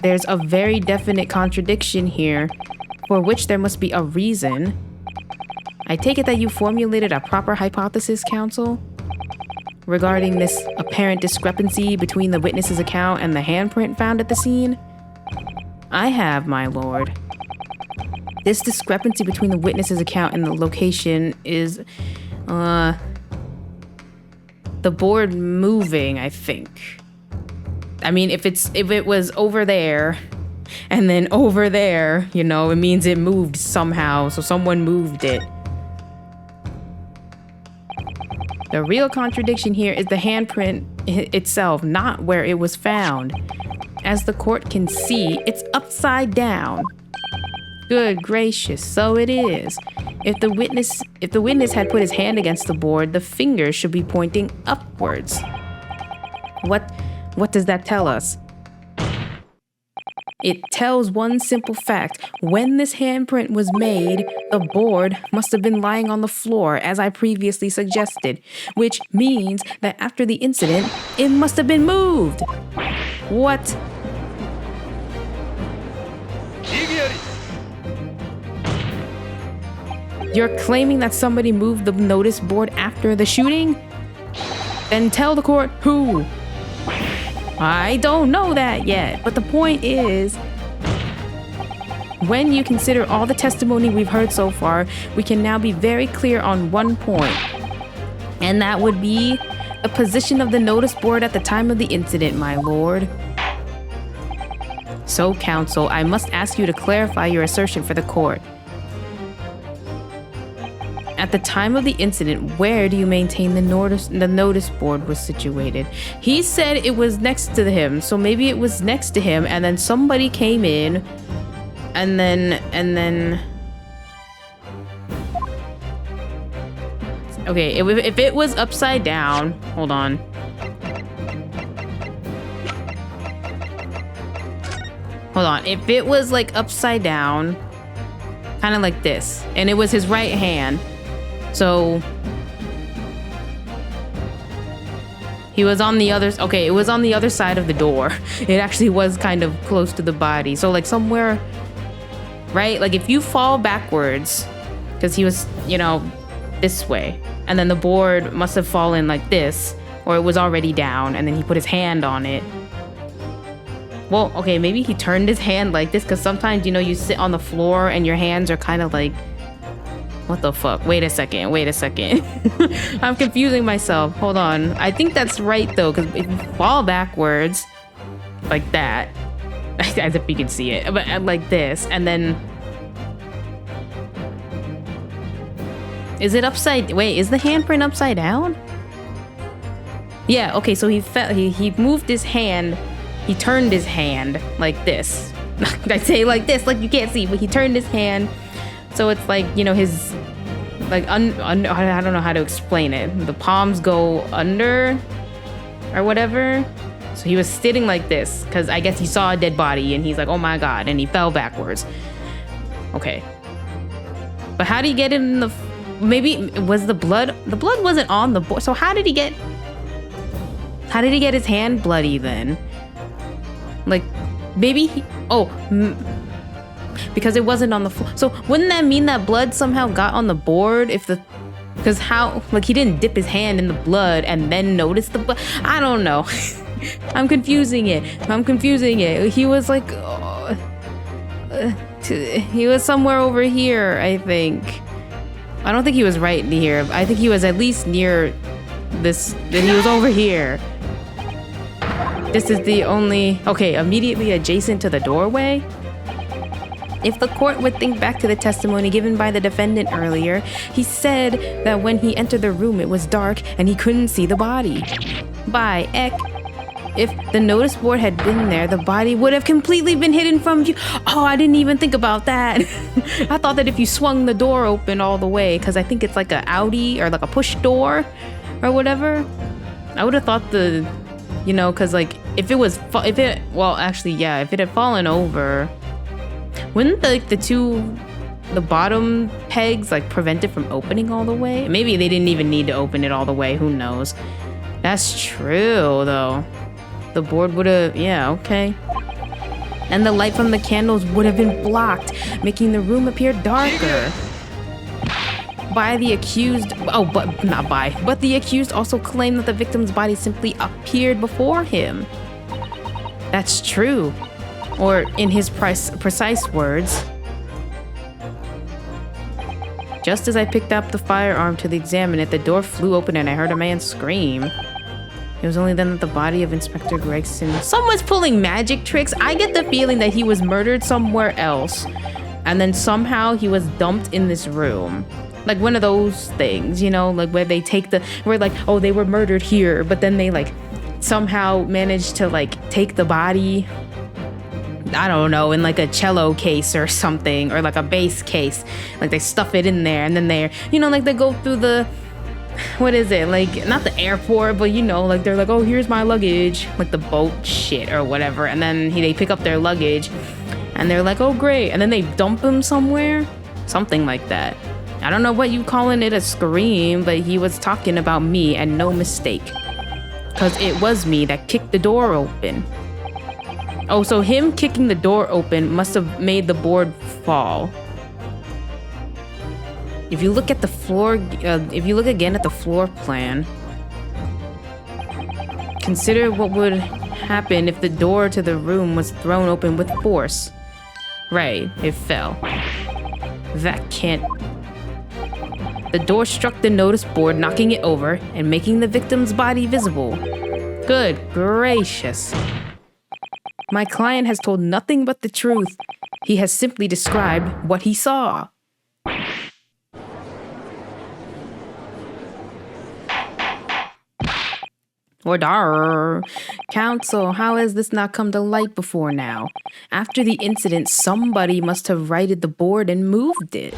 There's a very definite contradiction here, for which there must be a reason. I take it that you formulated a proper hypothesis, counsel, regarding this apparent discrepancy between the witness's account and the handprint found at the scene? I have, my lord. This discrepancy between the witness's account and the location is, the board moving, I think. I mean, if it was over there and then over there, you know, it means it moved somehow, so someone moved it. The real contradiction here is the handprint itself, not where it was found. As the court can see, it's upside down. Good gracious, so it is. If the witness had put his hand against the board, the fingers should be pointing upwards. What does that tell us? It tells one simple fact. When this handprint was made, the board must have been lying on the floor, as I previously suggested, which means that after the incident, it must have been moved. What? You're claiming that somebody moved the notice board after the shooting? Then tell the court who. I don't know that yet, but the point is, when you consider all the testimony we've heard so far, we can now be very clear on one point, and that would be the position of the notice board at the time of the incident, my lord. So, counsel, I must ask you to clarify your assertion for the court. At the time of the incident, where do you maintain the notice board was situated? He said it was next to him, so maybe it was next to him, and then somebody came in, and then... Okay, if it was upside down, hold on. Hold on, if it was like upside down, kind of like this, and it was his right hand, so he was on the other, okay, it was on the other side of the door. It actually was kind of close to the body. So like somewhere, right? Like if you fall backwards, because he was, you know, this way, and then the board must have fallen like this, or it was already down, and then he put his hand on it. Well, okay, maybe he turned his hand like this, because sometimes, you know, you sit on the floor and your hands are kind of like, what the fuck? Wait a second. I'm confusing myself. Hold on. I think that's right, though, because if you fall backwards, like that, as if you can see it, but like this, and then... Is it upside... Wait, is the handprint upside down? Yeah, okay, so he moved his hand, he turned his hand like this. I say like this, like you can't see, but he turned his hand. So it's like, you know, his, like, I don't know how to explain it. The palms go under or whatever. So he was sitting like this because I guess he saw a dead body and he's like, oh my God, and he fell backwards. Okay. But how do you get it in the, maybe was the blood wasn't on the board. So how did he get his hand bloody then? Like maybe because it wasn't on the floor. So wouldn't that mean that blood somehow got on the board because how, like, he didn't dip his hand in the blood and then notice the blood? I don't know. I'm confusing it. He was like, he was somewhere over here, I think. I don't think he was right here. I think he was at least near this, that he was over here. This is the only, okay, immediately adjacent to the doorway. If the court would think back to the testimony given by the defendant earlier, he said that when he entered the room, it was dark and he couldn't see the body. By Eck, if the notice board had been there, the body would have completely been hidden from view. Oh, I didn't even think about that. I thought that if you swung the door open all the way, because I think it's like a Audi or like a push door or whatever, I would have thought because like if it had fallen over, wouldn't the bottom pegs like prevent it from opening all the way? Maybe they didn't even need to open it all the way. Who knows? That's true, though. The board would have, yeah, okay. And the light from the candles would have been blocked, making the room appear darker. But the accused also claimed that the victim's body simply appeared before him. That's true. Or in his precise words, just as I picked up the firearm to examine it, the door flew open and I heard a man scream. It was only then that the body of Inspector Gregson... Someone's pulling magic tricks. I get the feeling that he was murdered somewhere else, and then somehow he was dumped in this room. Like one of those things, like where they take they were murdered here, but then they like somehow managed to like take the body, I don't know, in like a cello case or something, or like a bass case. Like they stuff it in there, and then they go through the, what is it, like not the airport, but like they're like, oh, here's my luggage, like the boat shit or whatever, and then they pick up their luggage and they're like, oh great, and then they dump him somewhere, something like that. I don't know what you calling it, a scream, but he was talking about me, and no mistake, because it was me that kicked the door open. Oh, so him kicking the door open must have made the board fall. If you look at the floor, if you look again at the floor plan, consider what would happen if the door to the room was thrown open with force. Right, it fell. That can't... The door struck the notice board, knocking it over and making the victim's body visible. Good gracious. My client has told nothing but the truth. He has simply described what he saw. Order. Counsel, how has this not come to light before now? After the incident, somebody must have righted the board and moved it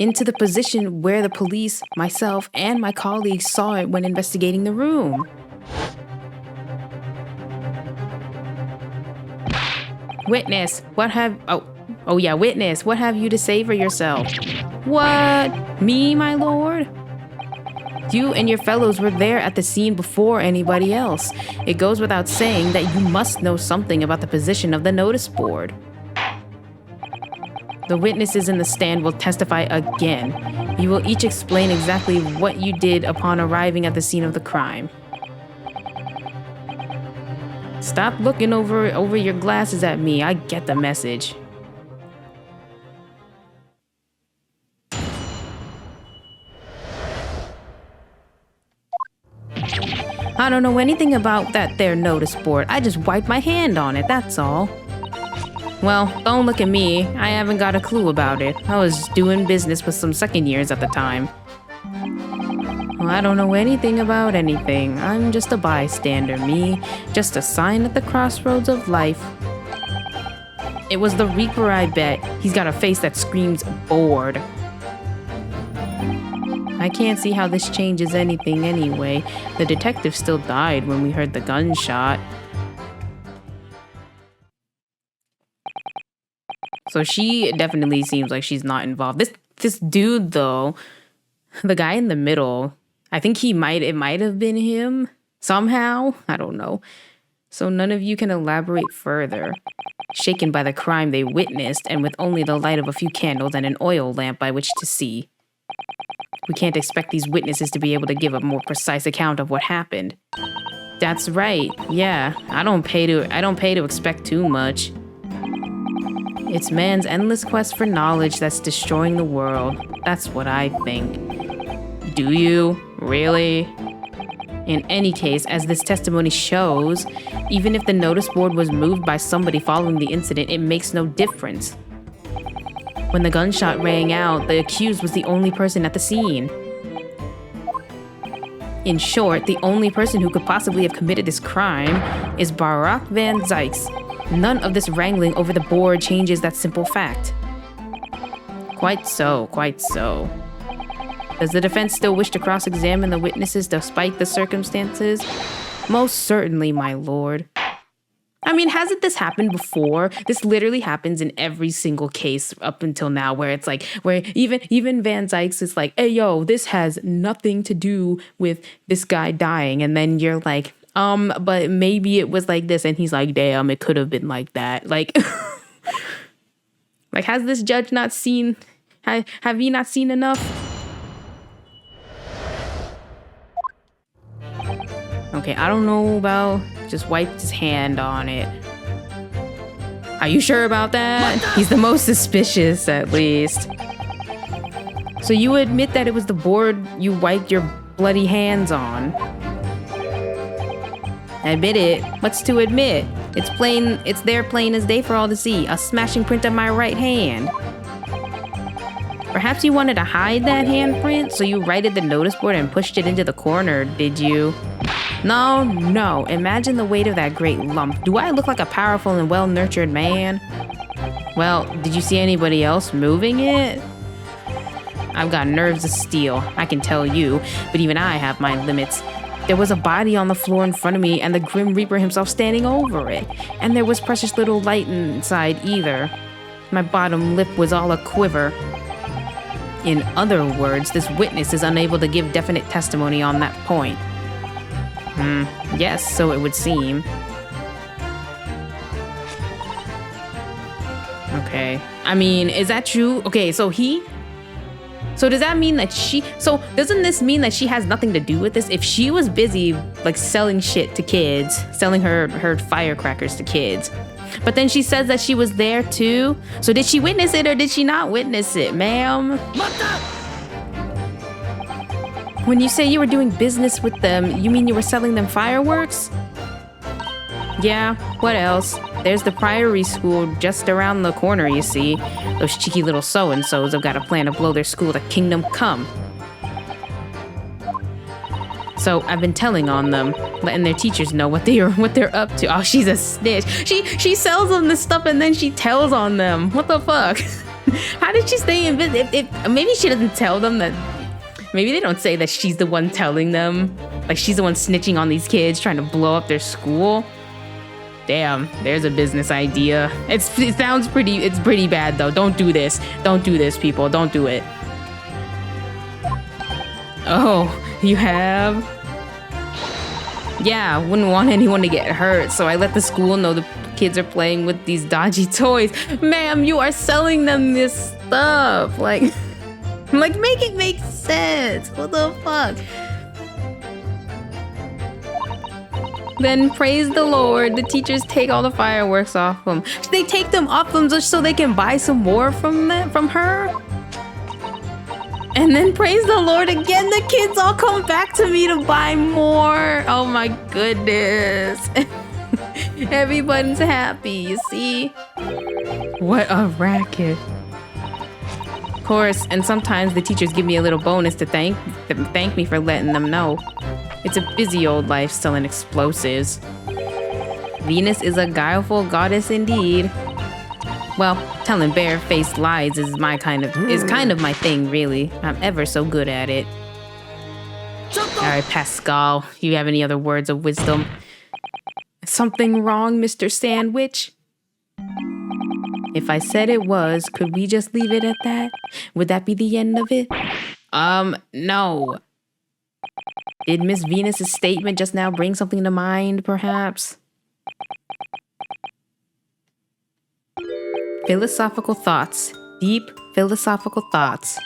into the position where the police, myself, and my colleagues saw it when investigating the room. Witness, witness, what have you to say for yourself? What? Me, my lord? You and your fellows were there at the scene before anybody else. It goes without saying that you must know something about the position of the notice board. The witnesses in the stand will testify again. You will each explain exactly what you did upon arriving at the scene of the crime. Stop looking over your glasses at me. I get the message. I don't know anything about that there notice board. I just wiped my hand on it, that's all. Well, don't look at me. I haven't got a clue about it. I was doing business with some second years at the time. Well, I don't know anything about anything. I'm just a bystander, me. Just a sign at the crossroads of life. It was the Reaper, I bet. He's got a face that screams bored. I can't see how this changes anything anyway. The detective still died when we heard the gunshot. So she definitely seems like she's not involved. This dude though, the guy in the middle, I think it might have been him somehow. I don't know. So none of you can elaborate further. Shaken by the crime they witnessed, and with only the light of a few candles and an oil lamp by which to see. We can't expect these witnesses to be able to give a more precise account of what happened. That's right. Yeah, I don't pay to expect too much. It's man's endless quest for knowledge that's destroying the world. That's what I think. Do you? Really? In any case, as this testimony shows, even if the notice board was moved by somebody following the incident, it makes no difference. When the gunshot rang out, the accused was the only person at the scene. In short, the only person who could possibly have committed this crime is Barak van Zykes. None of this wrangling over the board changes that simple fact. Quite so, quite so. Does the defense still wish to cross-examine the witnesses despite the circumstances? Most certainly, my lord. I mean, hasn't this happened before? This literally happens in every single case up until now, where it's like, where even Van Zykes is like, hey, yo, this has nothing to do with this guy dying. And then you're like, but maybe it was like this. And he's like, damn, it could have been like that. Like, like, has this judge not seen, have you not seen enough? Okay, I don't know about, just wiped his hand on it. Are you sure about that? He's the most suspicious, at least. So you admit that it was the board you wiped your bloody hands on? Admit it. What's to admit? It's there plain as day for all to see. A smashing print of my right hand. Perhaps you wanted to hide that handprint, so you righted the notice board and pushed it into the corner, did you? No. Imagine the weight of that great lump. Do I look like a powerful and well-nurtured man? Well, did you see anybody else moving it? I've got nerves of steel, I can tell you, but even I have my limits. There was a body on the floor in front of me and the Grim Reaper himself standing over it. And there was precious little light inside either. My bottom lip was all a quiver. In other words, this witness is unable to give definite testimony on that point. Yes, so it would seem. Okay. I mean, is that true? Okay, so does that mean that doesn't this mean that she has nothing to do with this? If she was busy, like, selling shit to kids, selling her firecrackers to kids, but then she says that she was there too, so did she witness it or did she not witness it, ma'am? When you say you were doing business with them, you mean you were selling them fireworks? Yeah, what else? There's the Priory School just around the corner, you see. Those cheeky little so-and-sos have got a plan to blow their school to kingdom come. So I've been telling on them, letting their teachers know what they're up to. Oh, she's a snitch. She sells them this stuff and then she tells on them. What the fuck? How did she stay in business? Maybe she doesn't tell them that. Maybe they don't say that she's the one telling them. Like, she's the one snitching on these kids, trying to blow up their school. Damn, there's a business idea. It sounds it's pretty bad though. Don't do this. Don't do this, people. Don't do it. Oh, you have? Yeah, I wouldn't want anyone to get hurt, so I let the school know the kids are playing with these dodgy toys. Ma'am, you are selling them this stuff. Like, make it make sense. What the fuck? Then praise the Lord, the teachers take all the fireworks off them. They take them off them just so they can buy some more from her? And then praise the Lord again, the kids all come back to me to buy more. Oh my goodness. Everybody's happy, you see? What a racket. Of course, and sometimes the teachers give me a little bonus to thank me for letting them know. It's a busy old life selling explosives. Venus is a guileful goddess indeed. Well, telling bare-faced lies is kind of my thing, really. I'm ever so good at it. All right, Pascal, you have any other words of wisdom? Something wrong, Mr. Sandwich? If I said it was, could we just leave it at that? Would that be the end of it? No. Did Miss Venus's statement just now bring something to mind, perhaps? Philosophical thoughts. Deep philosophical thoughts.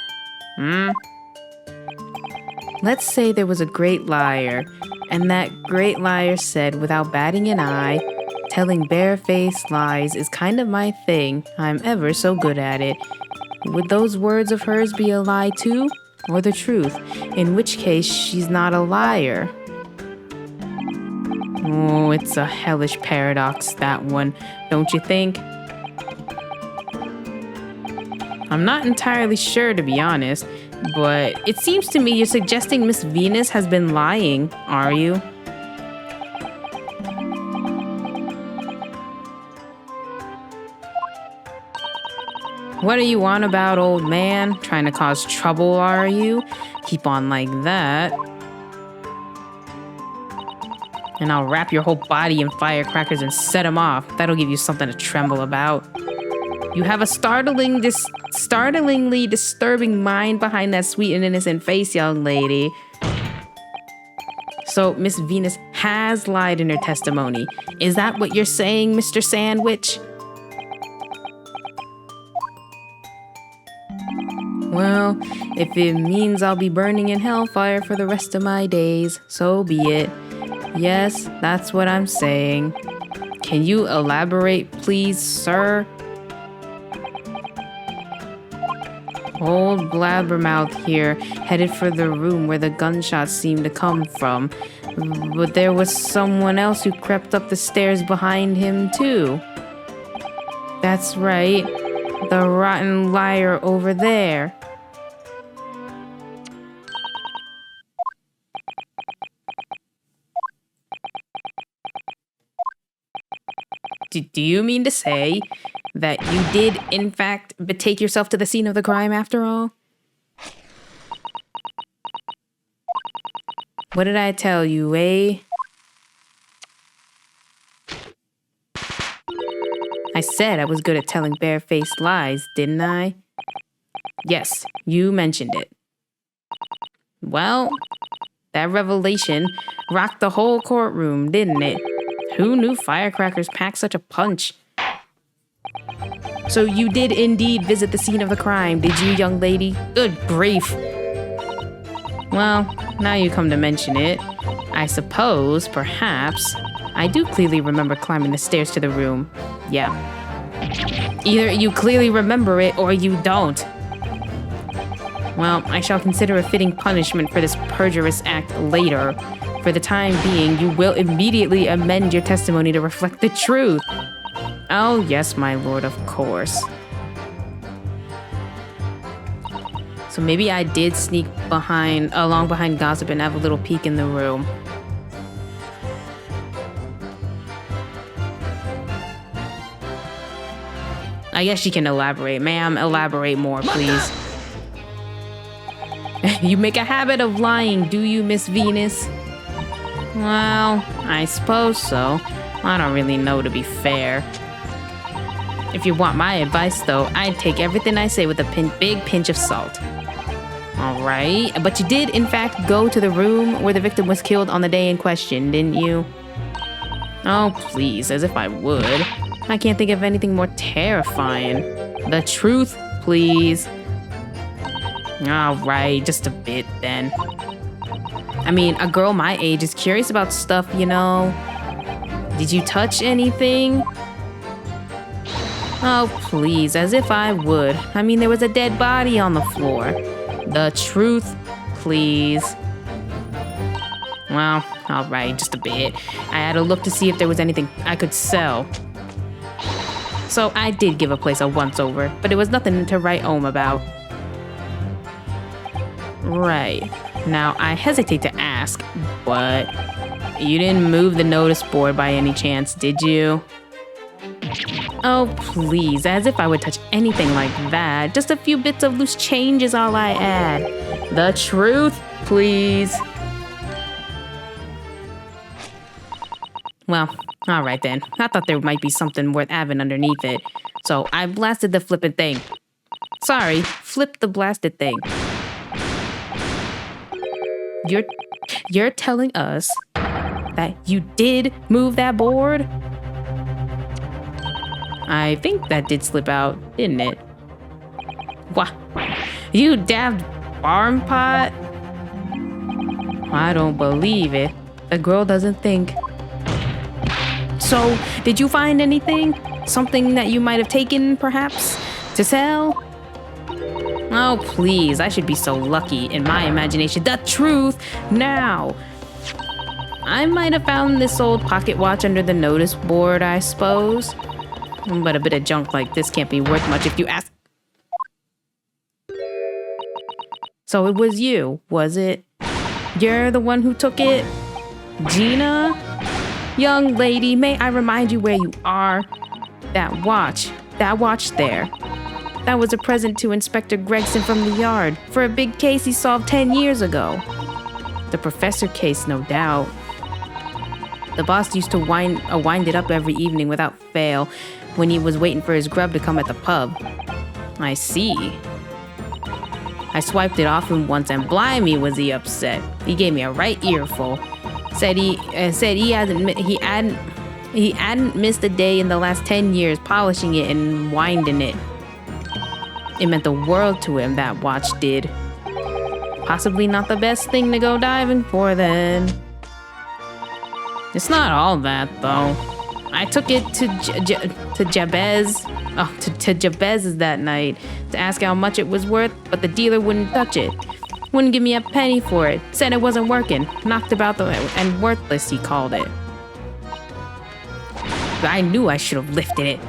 Let's say there was a great liar, and that great liar said, without batting an eye, telling barefaced lies is kind of my thing. I'm ever so good at it. Would those words of hers be a lie too, or the truth? In which case, she's not a liar. Oh, it's a hellish paradox, that one, don't you think? I'm not entirely sure, to be honest, but it seems to me you're suggesting Miss Venus has been lying, are you? What are you on about, old man? Trying to cause trouble, are you? Keep on like that, and I'll wrap your whole body in firecrackers and set them off. That'll give you something to tremble about. You have a startlingly disturbing mind behind that sweet and innocent face, young lady. So Miss Venus has lied in her testimony. Is that what you're saying, Mr. Sandwich? Well, if it means I'll be burning in hellfire for the rest of my days, so be it. Yes, that's what I'm saying. Can you elaborate, please, sir? Old blabbermouth here, headed for the room where the gunshots seemed to come from. But there was someone else who crept up the stairs behind him, too. That's right, the rotten liar over there. Do you mean to say that you did, in fact, betake yourself to the scene of the crime after all? What did I tell you, eh? I said I was good at telling barefaced lies, didn't I? Yes, you mentioned it. Well, that revelation rocked the whole courtroom, didn't it? Who knew firecrackers packed such a punch? So you did indeed visit the scene of the crime, did you, young lady? Good grief. Well, now you come to mention it, I suppose, perhaps, I do clearly remember climbing the stairs to the room. Yeah. Either you clearly remember it or you don't. Well, I shall consider a fitting punishment for this perjurious act later. For the time being, you will immediately amend your testimony to reflect the truth. Oh, yes, my lord, of course. So maybe I did sneak along behind gossip and have a little peek in the room. I guess she can elaborate. Ma'am, elaborate more, please. You make a habit of lying, do you, Miss Venus? Well, I suppose so. I don't really know, to be fair. If you want my advice, though, I'd take everything I say with a big pinch of salt. All right, but you did, in fact, go to the room where the victim was killed on the day in question, didn't you? Oh, please, as if I would. I can't think of anything more terrifying. The truth, please. All right, just a bit, then. I mean, a girl my age is curious about stuff, you know. Did you touch anything? Oh, please, as if I would. I mean, there was a dead body on the floor. The truth, please. Well, all right, just a bit. I had to look to see if there was anything I could sell. So I did give a place a once-over, but it was nothing to write home about. Right. Now, I hesitate to ask, but you didn't move the notice board by any chance, did you? Oh, please, as if I would touch anything like that. Just a few bits of loose change is all I add. The truth, please. Well, All right then. I thought there might be something worth having underneath it. So I blasted the flippin' thing. Sorry, flip the blasted thing. You're telling us that you did move that board? I think that did slip out, didn't it? What? You dabbed barn pot? I don't believe it. The girl doesn't think. So, did you find anything? Something that you might have taken, perhaps, to sell? Oh, please, I should be so lucky in my imagination. The truth now. I might have found this old pocket watch under the notice board, I suppose. But a bit of junk like this can't be worth much if you ask. So it was you, was it? You're the one who took it? Gina? Young lady, may I remind you where you are? That watch there. That was a present to Inspector Gregson from the yard for a big case he solved 10 years ago. The professor case, no doubt. The boss used to wind it up every evening without fail when he was waiting for his grub to come at the pub. I see. I swiped it off him once and blimey was he upset. He gave me a right earful. Said he hadn't missed a day in the last 10 years polishing it and winding it. It meant the world to him, that watch did. Possibly not the best thing to go diving for then. It's not all that though. I took it to Jabez. Oh, to Jabez's that night to ask how much it was worth, but the dealer wouldn't touch it. Wouldn't give me a penny for it. Said it wasn't working. Knocked about and worthless, he called it. But I knew I should have lifted it.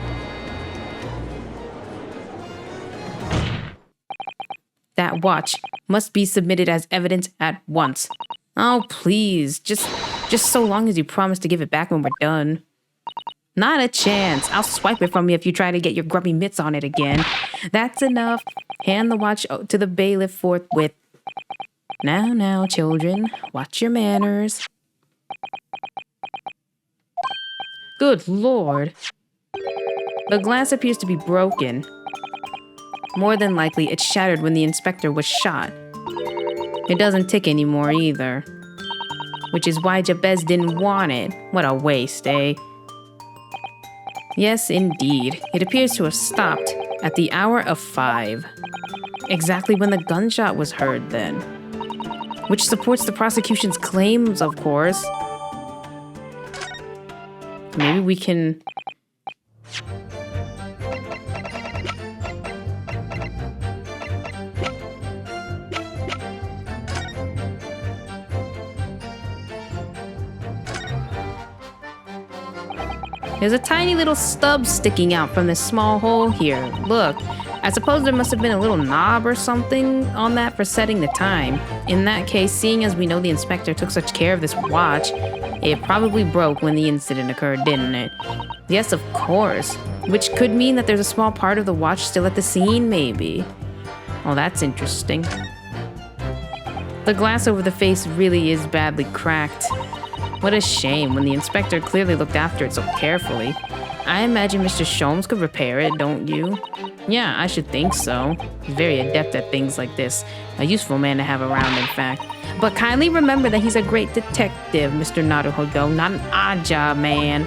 That watch must be submitted as evidence at once. Oh, please. Just so long as you promise to give it back when we're done. Not a chance. I'll swipe it from you if you try to get your grubby mitts on it again. That's enough. Hand the watch to the bailiff forthwith. Now, children. Watch your manners. Good Lord. The glass appears to be broken. More than likely, it shattered when the inspector was shot. It doesn't tick anymore either. Which is why Jabez didn't want it. What a waste, eh? Yes, indeed. It appears to have stopped at the hour of 5. Exactly when the gunshot was heard then. Which supports the prosecution's claims, of course. Maybe we can... There's a tiny little stub sticking out from this small hole here. Look, I suppose there must have been a little knob or something on that for setting the time. In that case, seeing as we know the inspector took such care of this watch, it probably broke when the incident occurred, didn't it? Yes, of course. Which could mean that there's a small part of the watch still at the scene, maybe. Oh, that's interesting. The glass over the face really is badly cracked. What a shame, when the inspector clearly looked after it so carefully. I imagine Mr. Sholmes could repair it, don't you? Yeah, I should think so. He's very adept at things like this. A useful man to have around, in fact. But kindly remember that he's a great detective, Mr. Naruhodo, not an odd job man.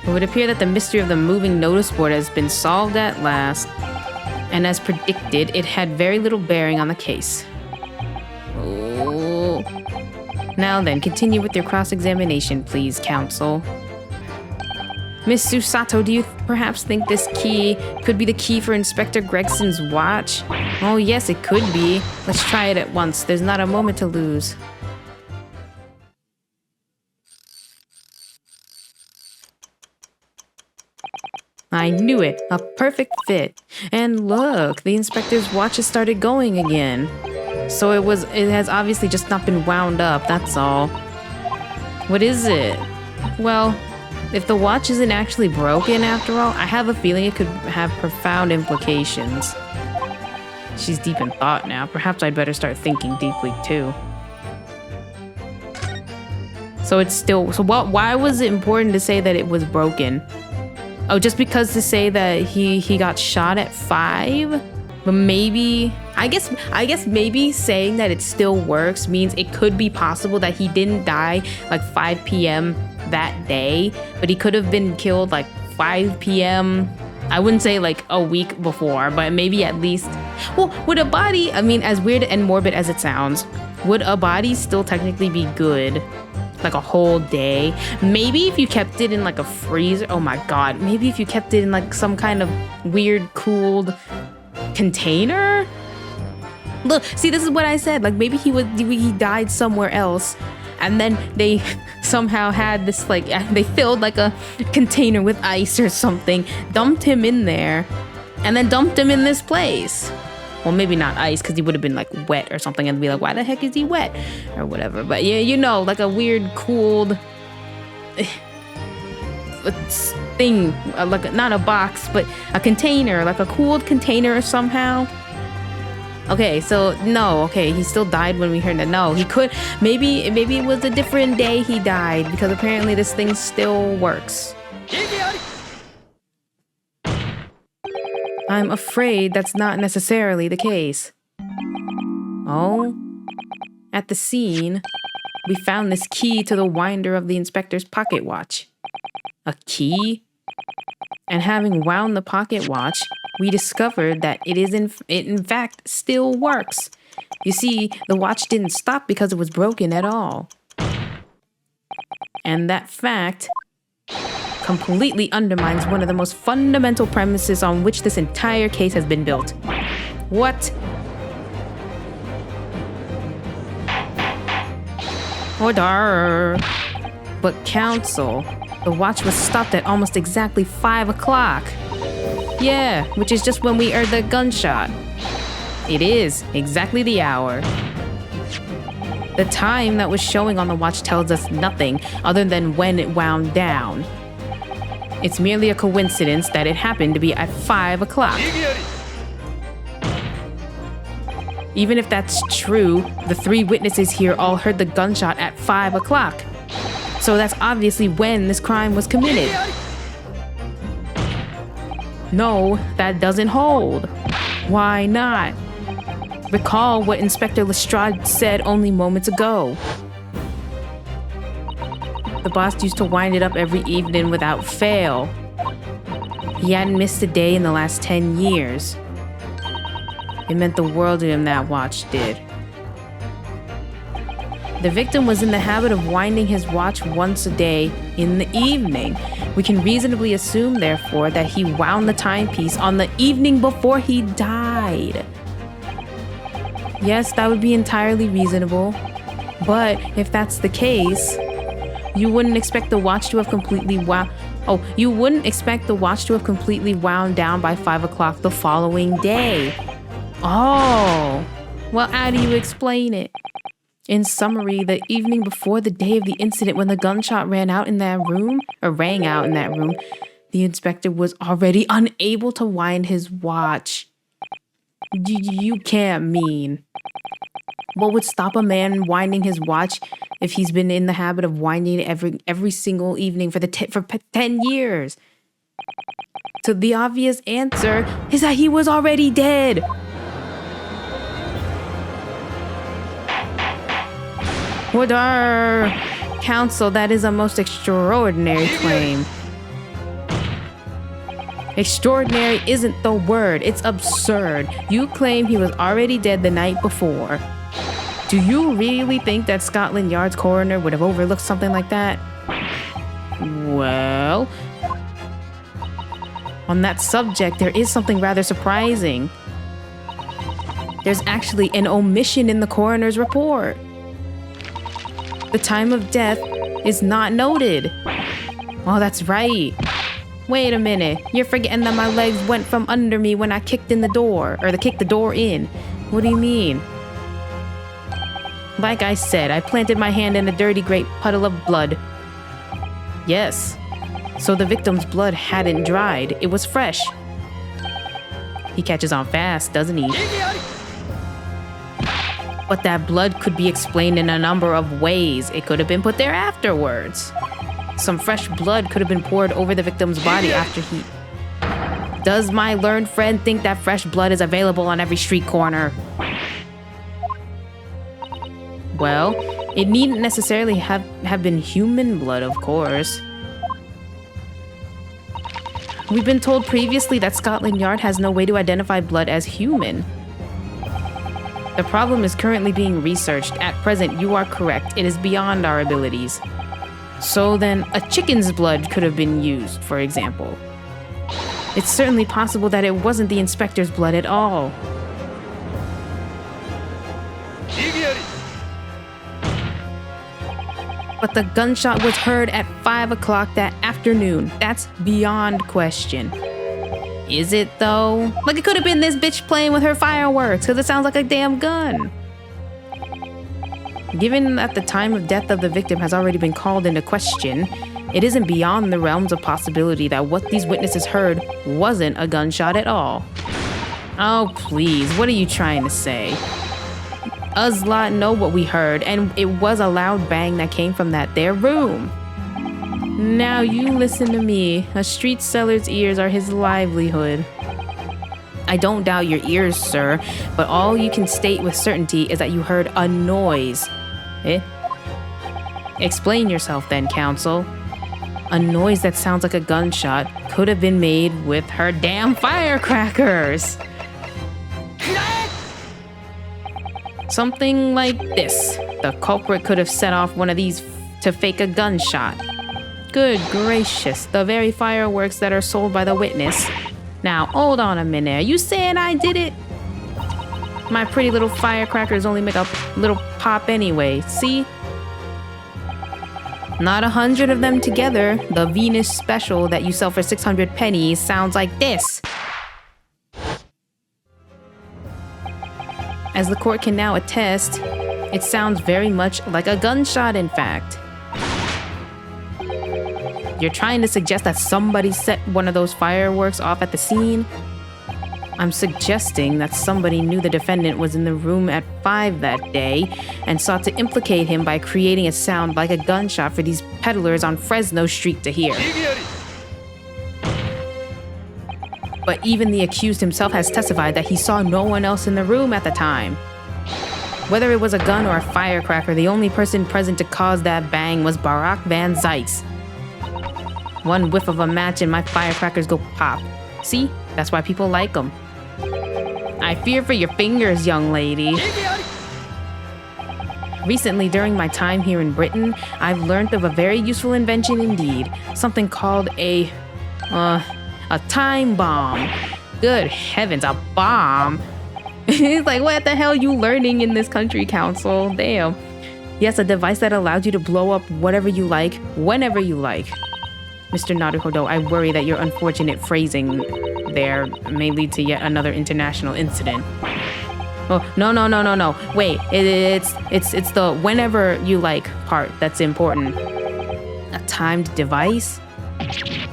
It would appear that the mystery of the moving notice board has been solved at last. And as predicted, it had very little bearing on the case. Now then, continue with your cross-examination, please, counsel. Miss Susato, do you perhaps think this key could be the key for Inspector Gregson's watch? Oh, yes, it could be. Let's try it at once. There's not a moment to lose. I knew it. A perfect fit. And look, the inspector's watch has started going again. So it has obviously just not been wound up, that's all. What is it? Well, if the watch isn't actually broken after all, I have a feeling it could have profound implications. She's deep in thought now. Perhaps I'd better start thinking deeply too. So it's still, so what, why was it important to say that it was broken? Oh, just because to say that he got shot at 5? But maybe, I guess maybe saying that it still works means it could be possible that he didn't die like 5 p.m. that day, but he could have been killed like 5 p.m. I wouldn't say like a week before, but maybe at least, well, would a body, I mean, as weird and morbid as it sounds, would a body still technically be good like a whole day? Maybe if you kept it in like a freezer, oh my God, maybe if you kept it in like some kind of weird cooled container? Look, see, this is what I said, like maybe he died somewhere else, and then they somehow had this, like, they filled like a container with ice or something, dumped him in there, and then dumped him in this place. Well, maybe not ice, because he would have been like wet or something, and be like, why the heck is he wet? Or whatever. But yeah, you know, like a weird cooled thing, like not a box, but a container, like a cooled container somehow. Okay, so no, okay, he still died when we heard that. No, he could, maybe it was a different day he died, because apparently this thing still works. I'm afraid that's not necessarily the case. Oh, at the scene, we found this key to the winder of the inspector's pocket watch. A key? And having wound the pocket watch, we discovered that it in fact still works. You see, the watch didn't stop because it was broken at all. And that fact completely undermines one of the most fundamental premises on which this entire case has been built. What? Order. But counsel, the watch was stopped at almost exactly 5 o'clock. Yeah, which is just when we heard the gunshot. It is exactly the hour. The time that was showing on the watch tells us nothing other than when it wound down. It's merely a coincidence that it happened to be at 5 o'clock. Even if that's true, the 3 witnesses here all heard the gunshot at 5 o'clock. So that's obviously when this crime was committed. No, that doesn't hold. Why not? Recall what Inspector Lestrade said only moments ago. The boss used to wind it up every evening without fail. He hadn't missed a day in the last 10 years. It meant the world to him, that watch did. The victim was in the habit of winding his watch once a day in the evening. We can reasonably assume, therefore, that he wound the timepiece on the evening before he died. Yes, that would be entirely reasonable. But if that's the case, you wouldn't expect the watch to have completely wound down by 5 o'clock the following day. Oh, well, how do you explain it? In summary, the evening before the day of the incident, when the gunshot rang out in that room, the inspector was already unable to wind his watch. You can't mean. What would stop a man winding his watch if he's been in the habit of winding it every single evening for 10 years? So the obvious answer is that he was already dead. Order! Counsel, that is a most extraordinary claim. Extraordinary isn't the word, it's absurd. You claim he was already dead the night before. Do you really think that Scotland Yard's coroner would have overlooked something like that? Well, on that subject, there is something rather surprising. There's actually an omission in the coroner's report. The time of death is not noted. Oh, that's right. Wait a minute. You're forgetting that my legs went from under me when I kicked the door in. What do you mean? Like I said, I planted my hand in a dirty great puddle of blood. Yes. So the victim's blood hadn't dried. It was fresh. He catches on fast, doesn't he? But that blood could be explained in a number of ways. It could have been put there afterwards. Some fresh blood could have been poured over the victim's body after he... Does my learned friend think that fresh blood is available on every street corner? Well, it needn't necessarily have been human blood, of course. We've been told previously that Scotland Yard has no way to identify blood as human. The problem is currently being researched. At present, you are correct. It is beyond our abilities. So then, a chicken's blood could have been used, for example. It's certainly possible that it wasn't the inspector's blood at all. But the gunshot was heard at 5 o'clock that afternoon. That's beyond question. Is it though? Like, it could have been this bitch playing with her fireworks, because it sounds like a damn gun. Given that the time of death of the victim has already been called into question, it isn't beyond the realms of possibility that what these witnesses heard wasn't a gunshot at all. Oh, please, what are you trying to say? Us lot know what we heard, and it was a loud bang that came from that there room. Now you listen to me. A street seller's ears are his livelihood. I don't doubt your ears, sir, but all you can state with certainty is that you heard a noise. Eh? Explain yourself then, counsel. A noise that sounds like a gunshot could have been made with her damn firecrackers. Something like this. The culprit could have set off one of these to fake a gunshot. Good gracious, the very fireworks that are sold by the witness. Now, hold on a minute. Are you saying I did it? My pretty little firecrackers only make a little pop anyway, see? Not 100 of them together. The Venus special that you sell for 600 pennies sounds like this. As the court can now attest, it sounds very much like a gunshot, in fact. You're trying to suggest that somebody set one of those fireworks off at the scene? I'm suggesting that somebody knew the defendant was in the room at 5 that day and sought to implicate him by creating a sound like a gunshot for these peddlers on Fresno Street to hear. But even the accused himself has testified that he saw no one else in the room at the time. Whether it was a gun or a firecracker, the only person present to cause that bang was Barack Van Zeitz. One whiff of a match and my firecrackers go pop. See? That's why people like them. I fear for your fingers, young lady. Recently, during my time here in Britain, I've learned of a very useful invention indeed. Something called a time bomb. Good heavens, a bomb? It's like, what the hell are you learning in this country, council? Damn. Yes, a device that allows you to blow up whatever you like, whenever you like. Mr. Naruhodo, I worry that your unfortunate phrasing there may lead to yet another international incident. Oh, no. Wait, it's the whenever you like part that's important. A timed device?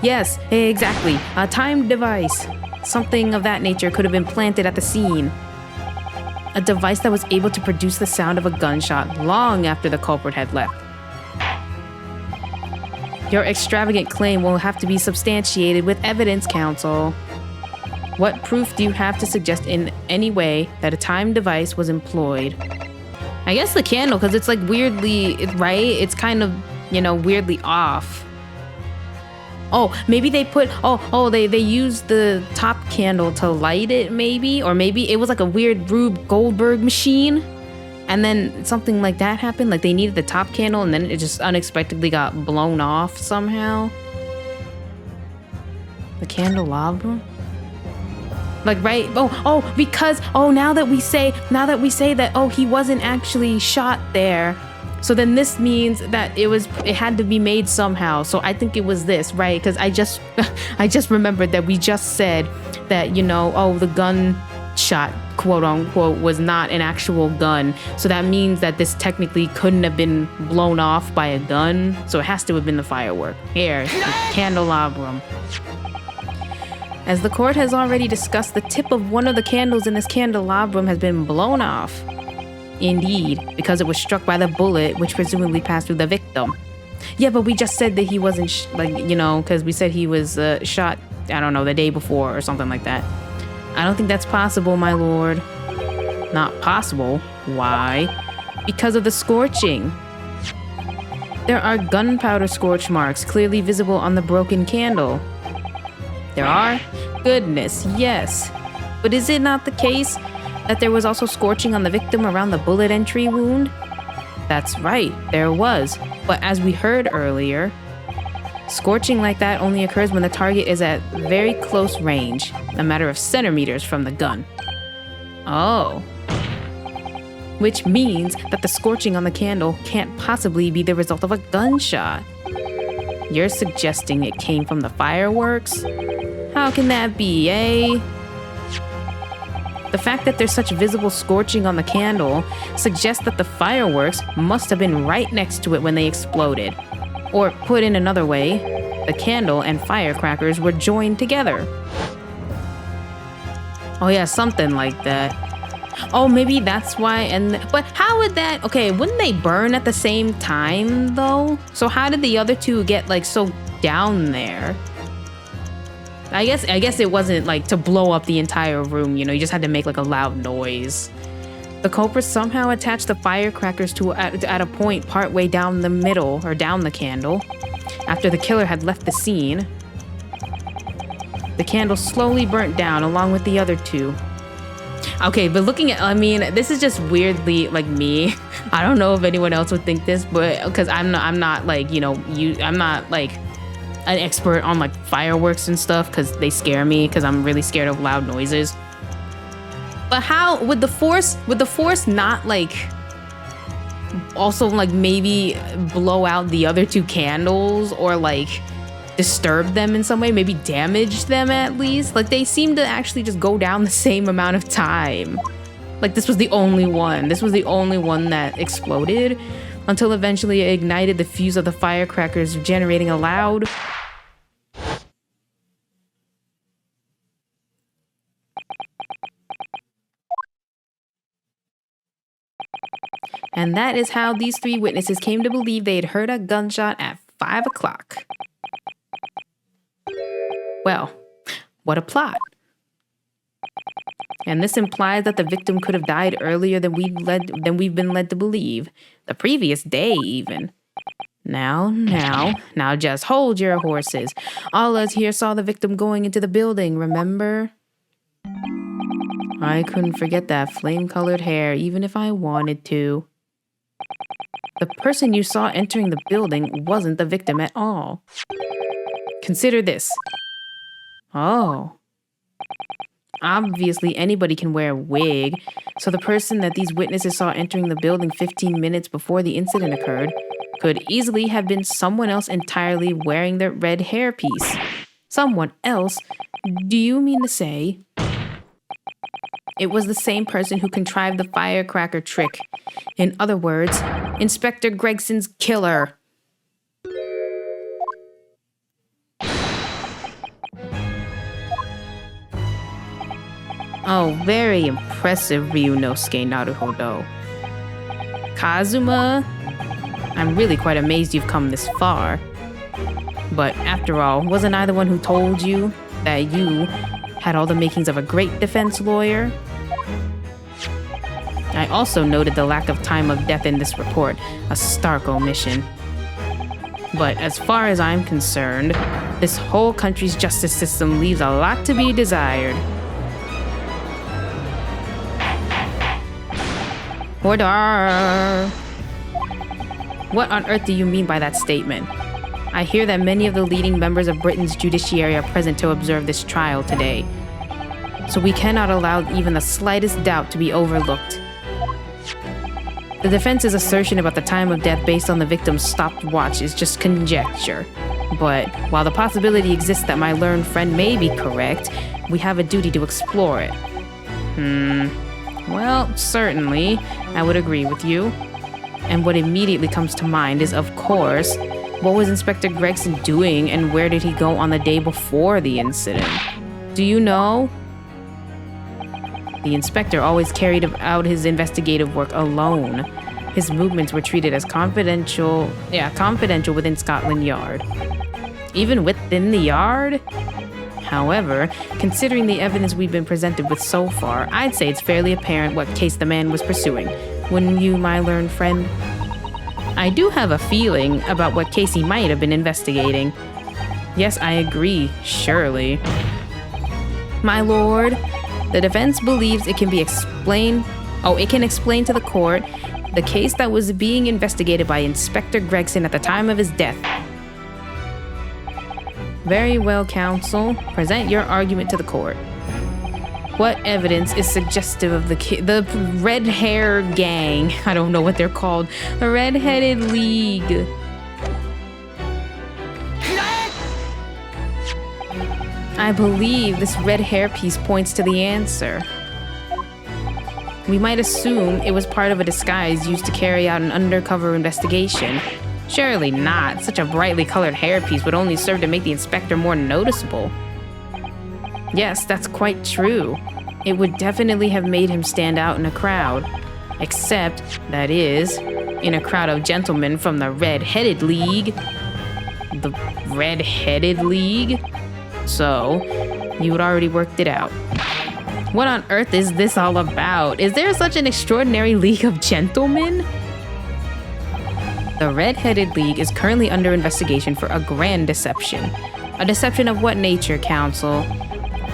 Yes, exactly. A timed device. Something of that nature could have been planted at the scene. A device that was able to produce the sound of a gunshot long after the culprit had left. Your extravagant claim will have to be substantiated with evidence, counsel. What proof do you have to suggest in any way that a timed device was employed? I guess the candle, because it's like weirdly, right? It's kind of, weirdly off. Oh, maybe they put, they used the top candle to light it, maybe? Or maybe it was like a weird Rube Goldberg machine. And then something like that happened, like they needed the top candle and then it just unexpectedly got blown off somehow. The candelabra? Like, right? Because now that we say that, he wasn't actually shot there. So then this means that it had to be made somehow. So I think it was this, right? Because I just remembered that we just said that, the gun shot, quote unquote, was not an actual gun. So that means that this technically couldn't have been blown off by a gun. So it has to have been the firework. Here, the candelabrum. As the court has already discussed, the tip of one of the candles in this candelabrum has been blown off. Indeed, because it was struck by the bullet, which presumably passed through the victim. Yeah, but we just said that he wasn't, because we said he was shot, I don't know, the day before or something like that. I don't think that's possible, my lord. Not possible? Why? Because of the scorching. There are gunpowder scorch marks clearly visible on the broken candle. There are? Goodness, yes. But is it not the case that there was also scorching on the victim around the bullet entry wound? That's right, there was. But as we heard earlier, scorching like that only occurs when the target is at very close range, a matter of centimeters from the gun. Oh. Which means that the scorching on the candle can't possibly be the result of a gunshot. You're suggesting it came from the fireworks? How can that be, eh? The fact that there's such visible scorching on the candle suggests that the fireworks must have been right next to it when they exploded. Or put in another way, the candle and firecrackers were joined together. Oh yeah, something like that. Oh, maybe that's why, but how would that, okay, wouldn't they burn at the same time though? So how did the other two get like so down there? I guess it wasn't like to blow up the entire room, you just had to make like a loud noise. The culprit somehow attached the firecrackers at a point partway down the middle, or down the candle. After the killer had left the scene, the candle slowly burnt down along with the other two. Okay, but this is just weirdly like me. I don't know if anyone else would think this, but because I'm not like, I'm not like an expert on like fireworks and stuff because they scare me because I'm really scared of loud noises. But how would the force not like also like maybe blow out the other two candles or like disturb them in some way, maybe damage them at least? Like they seem to actually just go down the same amount of time. Like this was the only one that exploded until eventually it ignited the fuse of the firecrackers, generating a loud and that is how these three witnesses came to believe they had heard a gunshot at 5 o'clock. Well, what a plot. And this implies that the victim could have died earlier than we've been led to believe. The previous day, even. Now, just hold your horses. All us here saw the victim going into the building, remember? I couldn't forget that flame-colored hair, even if I wanted to. The person you saw entering the building wasn't the victim at all. Consider this. Oh. Obviously, anybody can wear a wig, so the person that these witnesses saw entering the building 15 minutes before the incident occurred could easily have been someone else entirely wearing their red hairpiece. Someone else? Do you mean to say it was the same person who contrived the firecracker trick? In other words, Inspector Gregson's killer. Oh, very impressive, Ryunosuke Naruhodo. Kazuma, I'm really quite amazed you've come this far. But after all, wasn't I the one who told you that you had all the makings of a great defense lawyer? I also noted the lack of time of death in this report, a stark omission. But as far as I'm concerned, this whole country's justice system leaves a lot to be desired. Order! What on earth do you mean by that statement? I hear that many of the leading members of Britain's judiciary are present to observe this trial today. So we cannot allow even the slightest doubt to be overlooked. The defense's assertion about the time of death based on the victim's stopwatch is just conjecture. But while the possibility exists that my learned friend may be correct, we have a duty to explore it. Well, certainly, I would agree with you. And what immediately comes to mind is, of course, what was Inspector Gregson doing and where did he go on the day before the incident? Do you know? The inspector always carried out his investigative work alone. His movements were treated as confidential within Scotland Yard. Even within the yard? However, considering the evidence we've been presented with so far, I'd say it's fairly apparent what case the man was pursuing. Wouldn't you, my learned friend? I do have a feeling about what case he might have been investigating. Yes, I agree, surely. My lord, the defense believes it can explain to the court the case that was being investigated by Inspector Gregson at the time of his death. Very well, counsel. Present your argument to the court. What evidence is suggestive of the red hair gang? I don't know what they're called. The Red-Headed League. I believe this red hairpiece points to the answer. We might assume it was part of a disguise used to carry out an undercover investigation. Surely not. Such a brightly colored hairpiece would only serve to make the inspector more noticeable. Yes, that's quite true. It would definitely have made him stand out in a crowd. Except, that is, in a crowd of gentlemen from the Red-Headed League. The Red-Headed League? So, you had already worked it out. What on earth is this all about? Is there such an extraordinary league of gentlemen? The Red-Headed League is currently under investigation for a grand deception. A deception of what nature, counsel?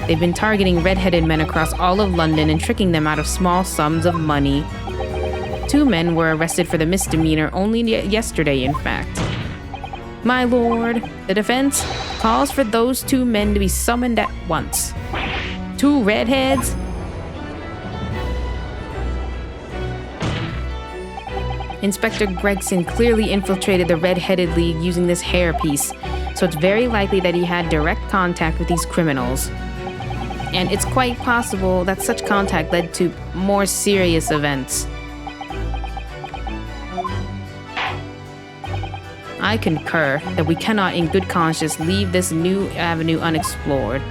They've been targeting red-headed men across all of London and tricking them out of small sums of money. 2 men were arrested for the misdemeanor only yesterday, in fact. My lord, the defense calls for those 2 men to be summoned at once. 2 redheads? Inspector Gregson clearly infiltrated the Red-Headed League using this hairpiece, so it's very likely that he had direct contact with these criminals. And it's quite possible that such contact led to more serious events. I concur that we cannot in good conscience leave this new avenue unexplored.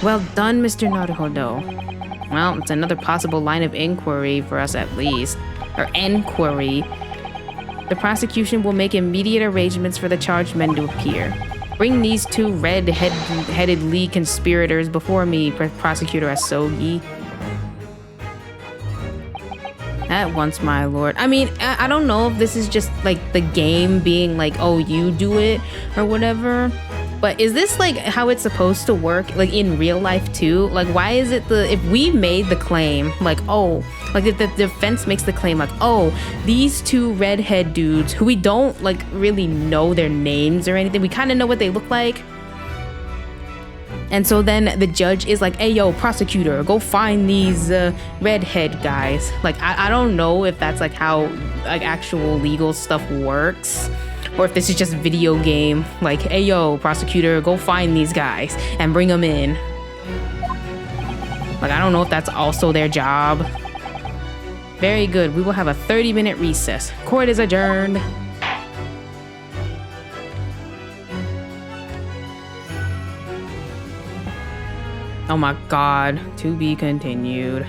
Well done, Mr. Naruhodo. Well, it's another possible line of inquiry for us at least. Or enquiry. The prosecution will make immediate arrangements for the charged men to appear. Bring these 2 red-headed league conspirators before me, Prosecutor Asogi. At once, my lord. I mean, I don't know if this is just like the game being like, oh, you do it or whatever. But is this like how it's supposed to work, like in real life too? Like, why is it if we made the claim, like, oh, like if the defense makes the claim, like, oh, these 2 redhead dudes who we don't like really know their names or anything, we kind of know what they look like. And so then the judge is like, hey, yo, prosecutor, go find these redhead guys. Like, I don't know if that's like how like actual legal stuff works. Or if this is just video game, like, hey, yo, prosecutor, go find these guys and bring them in. Like, I don't know if that's also their job. Very good. We will have a 30-minute recess. Court is adjourned. Oh my God. To be continued.